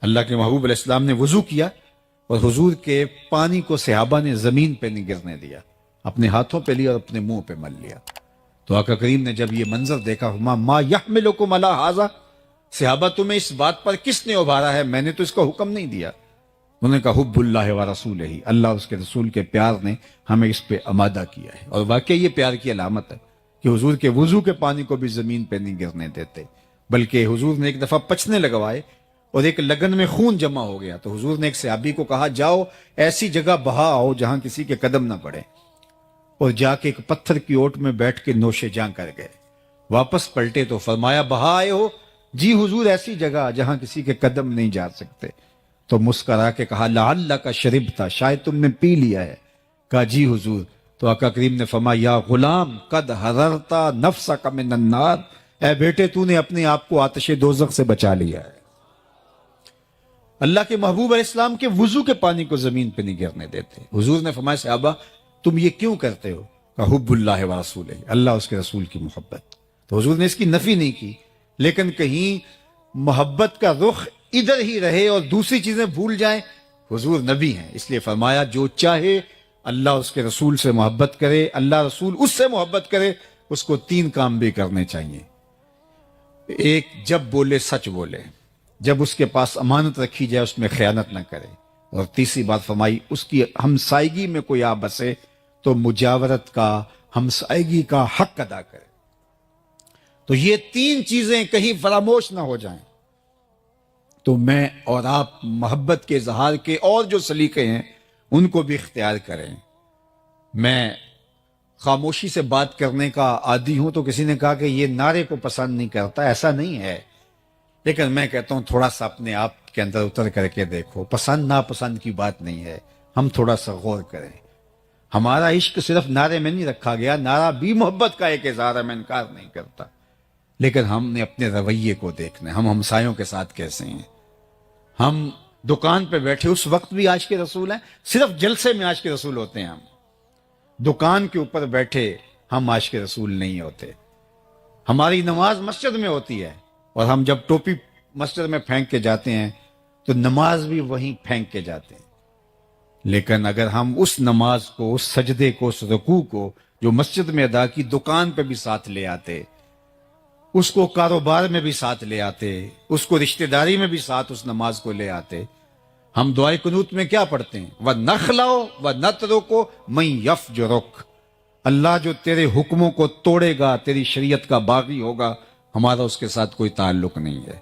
اللہ کے محبوب علیہ السلام نے وضو کیا اور حضور کے پانی کو صحابہ نے زمین پہ نہیں گرنے دیا، اپنے ہاتھوں پہ لیا اور اپنے منہ پہ مل لیا۔ تو آقا کریم نے جب یہ منظر دیکھا ما یحملکم علی ھذا، صحابہ تمہیں اس بات پر کس نے ابھارا ہے، میں نے تو اس کا حکم نہیں دیا۔ انہوں نے کہا حب اللہ و رسولہ، اللہ اور اس کے رسول کے پیار نے ہمیں اس پہ آمادہ کیا ہے۔ اور واقعی یہ پیار کی علامت ہے کہ حضور کے وضو کے پانی کو بھی زمین پہ نہیں گرنے دیتے، بلکہ حضور نے ایک دفعہ پچھنے لگوائے اور ایک لگن میں خون جمع ہو گیا، تو حضور نے ایک صحابی کو کہا جاؤ ایسی جگہ بہا آؤ جہاں کسی کے قدم نہ پڑے، اور جا کے ایک پتھر کی اوٹ میں بیٹھ کے نوش جاں کر گئے۔ واپس پلٹے تو فرمایا بہا آئے ہو؟ جی حضور ایسی جگہ جہاں کسی کے قدم نہیں جا سکتے۔ تو مسکرا کے کہا لعلک شربت، شاید تم نے پی لیا ہے۔ کہا جی حضور۔ تو آقا کریم نے فرمایا یا غلام قد حررت نفسک من النار، اے بیٹے تو نے اپنے آپ کو آتش دوزخ سے بچا لیا ہے۔ اللہ کے محبوب علیہ السلام کے وضو کے پانی کو زمین پہ نہیں گرنے دیتے. حضور نے فرمایا صحابہ تم یہ کیوں کرتے ہو؟ کہ حب اللہ و رسول، اللہ اس کے رسول کی محبت. تو حضور نے اس کی نفی نہیں کی، لیکن کہیں محبت کا رخ ادھر ہی رہے اور دوسری چیزیں بھول جائیں. حضور نبی ہیں، اس لیے فرمایا جو چاہے اللہ اس کے رسول سے محبت کرے، اللہ رسول اس سے محبت کرے، اس کو 3 کام بھی کرنے چاہیے. ایک، جب بولے سچ بولے، جب اس کے پاس امانت رکھی جائے اس میں خیانت نہ کرے. اور تیسری بات فرمائی اس کی ہمسائیگی میں کوئی آ بسے تو مجاورت کا، ہمسائیگی کا حق ادا کرے. تو یہ 3 چیزیں کہیں فراموش نہ ہو جائیں تو میں اور آپ محبت کے اظہار کے اور جو سلیقے ہیں ان کو بھی اختیار کریں. میں خاموشی سے بات کرنے کا عادی ہوں، تو کسی نے کہا کہ یہ نعرے کو پسند نہیں کرتا. ایسا نہیں ہے، لیکن میں کہتا ہوں تھوڑا سا اپنے آپ کے اندر اتر کر کے دیکھو. پسند ناپسند کی بات نہیں ہے، ہم تھوڑا سا غور کریں. ہمارا عشق صرف نعرے میں نہیں رکھا گیا، نعرہ بھی محبت کا ایک اظہار ہے، میں انکار نہیں کرتا، لیکن ہم نے اپنے رویے کو دیکھنا ہے. ہم ہمسایوں کے ساتھ کیسے ہیں؟ ہم دکان پہ بیٹھے اس وقت بھی عاشق رسول ہیں؟ صرف جلسے میں عاشق رسول ہوتے ہیں. ہم دکان کے اوپر بیٹھے ہم عاشق رسول نہیں ہوتے. ہماری نماز مسجد میں ہوتی ہے اور ہم جب ٹوپی مسجد میں پھینک کے جاتے ہیں تو نماز بھی وہیں پھینک کے جاتے ہیں. لیکن اگر ہم اس نماز کو، اس سجدے کو، اس رکوع کو جو مسجد میں ادا کی دکان پہ بھی ساتھ لے آتے، اس کو کاروبار میں بھی ساتھ لے آتے، اس کو رشتہ داری میں بھی ساتھ اس نماز کو لے آتے. ہم دعائے قنوت میں کیا پڑھتے ہیں؟ وَنَخْلَعُ وَنَتْرُكُ مَن يَفْجُرُكَ، اللہ جو تیرے حکموں کو توڑے گا، تیری شریعت کا باغی ہوگا، ہمارا اس کے ساتھ کوئی تعلق نہیں ہے.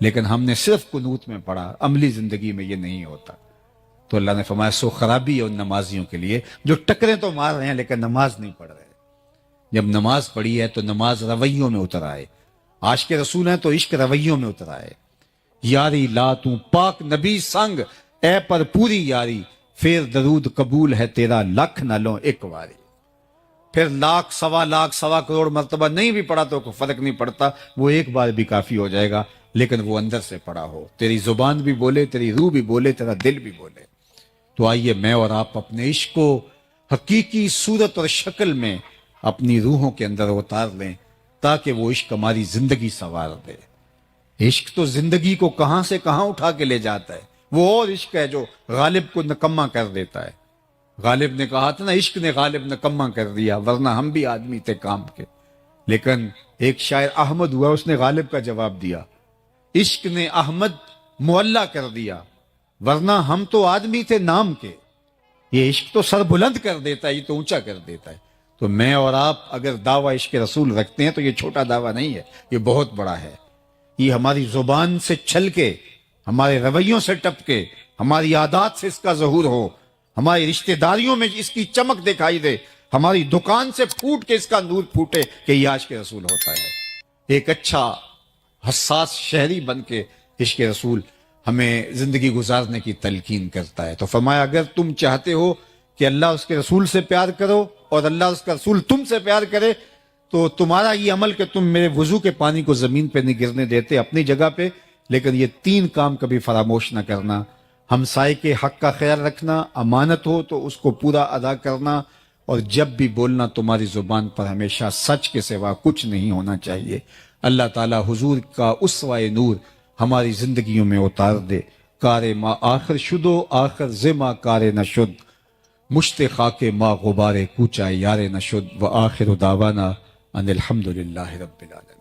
لیکن ہم نے صرف قنوت میں پڑھا، عملی زندگی میں یہ نہیں ہوتا. تو اللہ نے فرمایا سو خرابی ہے ان نمازیوں کے لیے جو ٹکریں تو مار رہے ہیں لیکن نماز نہیں پڑھ رہے. جب نماز پڑھی ہے تو نماز رویوں میں اتر آئے. عاشق رسول ہیں تو عشق رویوں میں اتر آئے. یاری لا تو پاک نبی سنگ، اے پر پوری یاری، پھر درود قبول ہے تیرا لکھ نہ لو ایک واری. پھر لاکھ، سوا لاکھ، سوا کروڑ مرتبہ نہیں بھی پڑھا تو کوئی فرق نہیں پڑتا، وہ ایک بار بھی کافی ہو جائے گا، لیکن وہ اندر سے پڑھا ہو، تیری زبان بھی بولے، تیری روح بھی بولے، تیرا دل بھی بولے. تو آئیے میں اور آپ اپنے عشق کو حقیقی صورت اور شکل میں اپنی روحوں کے اندر اتار لیں تاکہ وہ عشق ہماری زندگی سنوار دے. عشق تو زندگی کو کہاں سے کہاں اٹھا کے لے جاتا ہے. وہ اور عشق ہے جو غالب کو نکما کر دیتا ہے. غالب نے کہا تھا نا، عشق نے غالب نکما کر دیا، ورنہ ہم بھی آدمی تھے کام کے. لیکن ایک شاعر احمد ہوا، اس نے غالب کا جواب دیا، عشق نے احمد معلّا کر دیا، ورنہ ہم تو آدمی تھے نام کے. یہ عشق تو سر بلند کر دیتا ہے، یہ تو اونچا کر دیتا ہے. تو میں اور آپ اگر دعویٰ عشق رسول رکھتے ہیں تو یہ چھوٹا دعویٰ نہیں ہے، یہ بہت بڑا ہے. یہ ہماری زبان سے چھل کے، ہمارے رویوں سے ٹپ کے، ہماری عادات سے اس کا ظہور ہو، ہماری رشتہ داریوں میں اس کی چمک دکھائی دے، ہماری دکان سے پھوٹ کے اس کا نور پھوٹے کہ یہ عاشق رسول ہوتا ہے. ایک اچھا حساس شہری بن کے عشق رسول ہمیں زندگی گزارنے کی تلقین کرتا ہے. تو فرمایا اگر تم چاہتے ہو کہ اللہ اس کے رسول سے پیار کرو اور اللہ اس کا رسول تم سے پیار کرے تو تمہارا یہ عمل کہ تم میرے وضو کے پانی کو زمین پہ نہیں گرنے دیتے اپنی جگہ پہ، لیکن یہ 3 کام کبھی فراموش نہ کرنا. ہمسائے کے حق کا خیال رکھنا، امانت ہو تو اس کو پورا ادا کرنا، اور جب بھی بولنا تمہاری زبان پر ہمیشہ سچ کے سوا کچھ نہیں ہونا چاہیے. اللہ تعالی حضور کا اسوہ نور ہماری زندگیوں میں اتار دے. کار ما آخر شدو آخر زما کار نشد، مشت خاک ما غبار کوچا یار نشد. و آخر دعوانا ان الحمدللہ رب العالمین.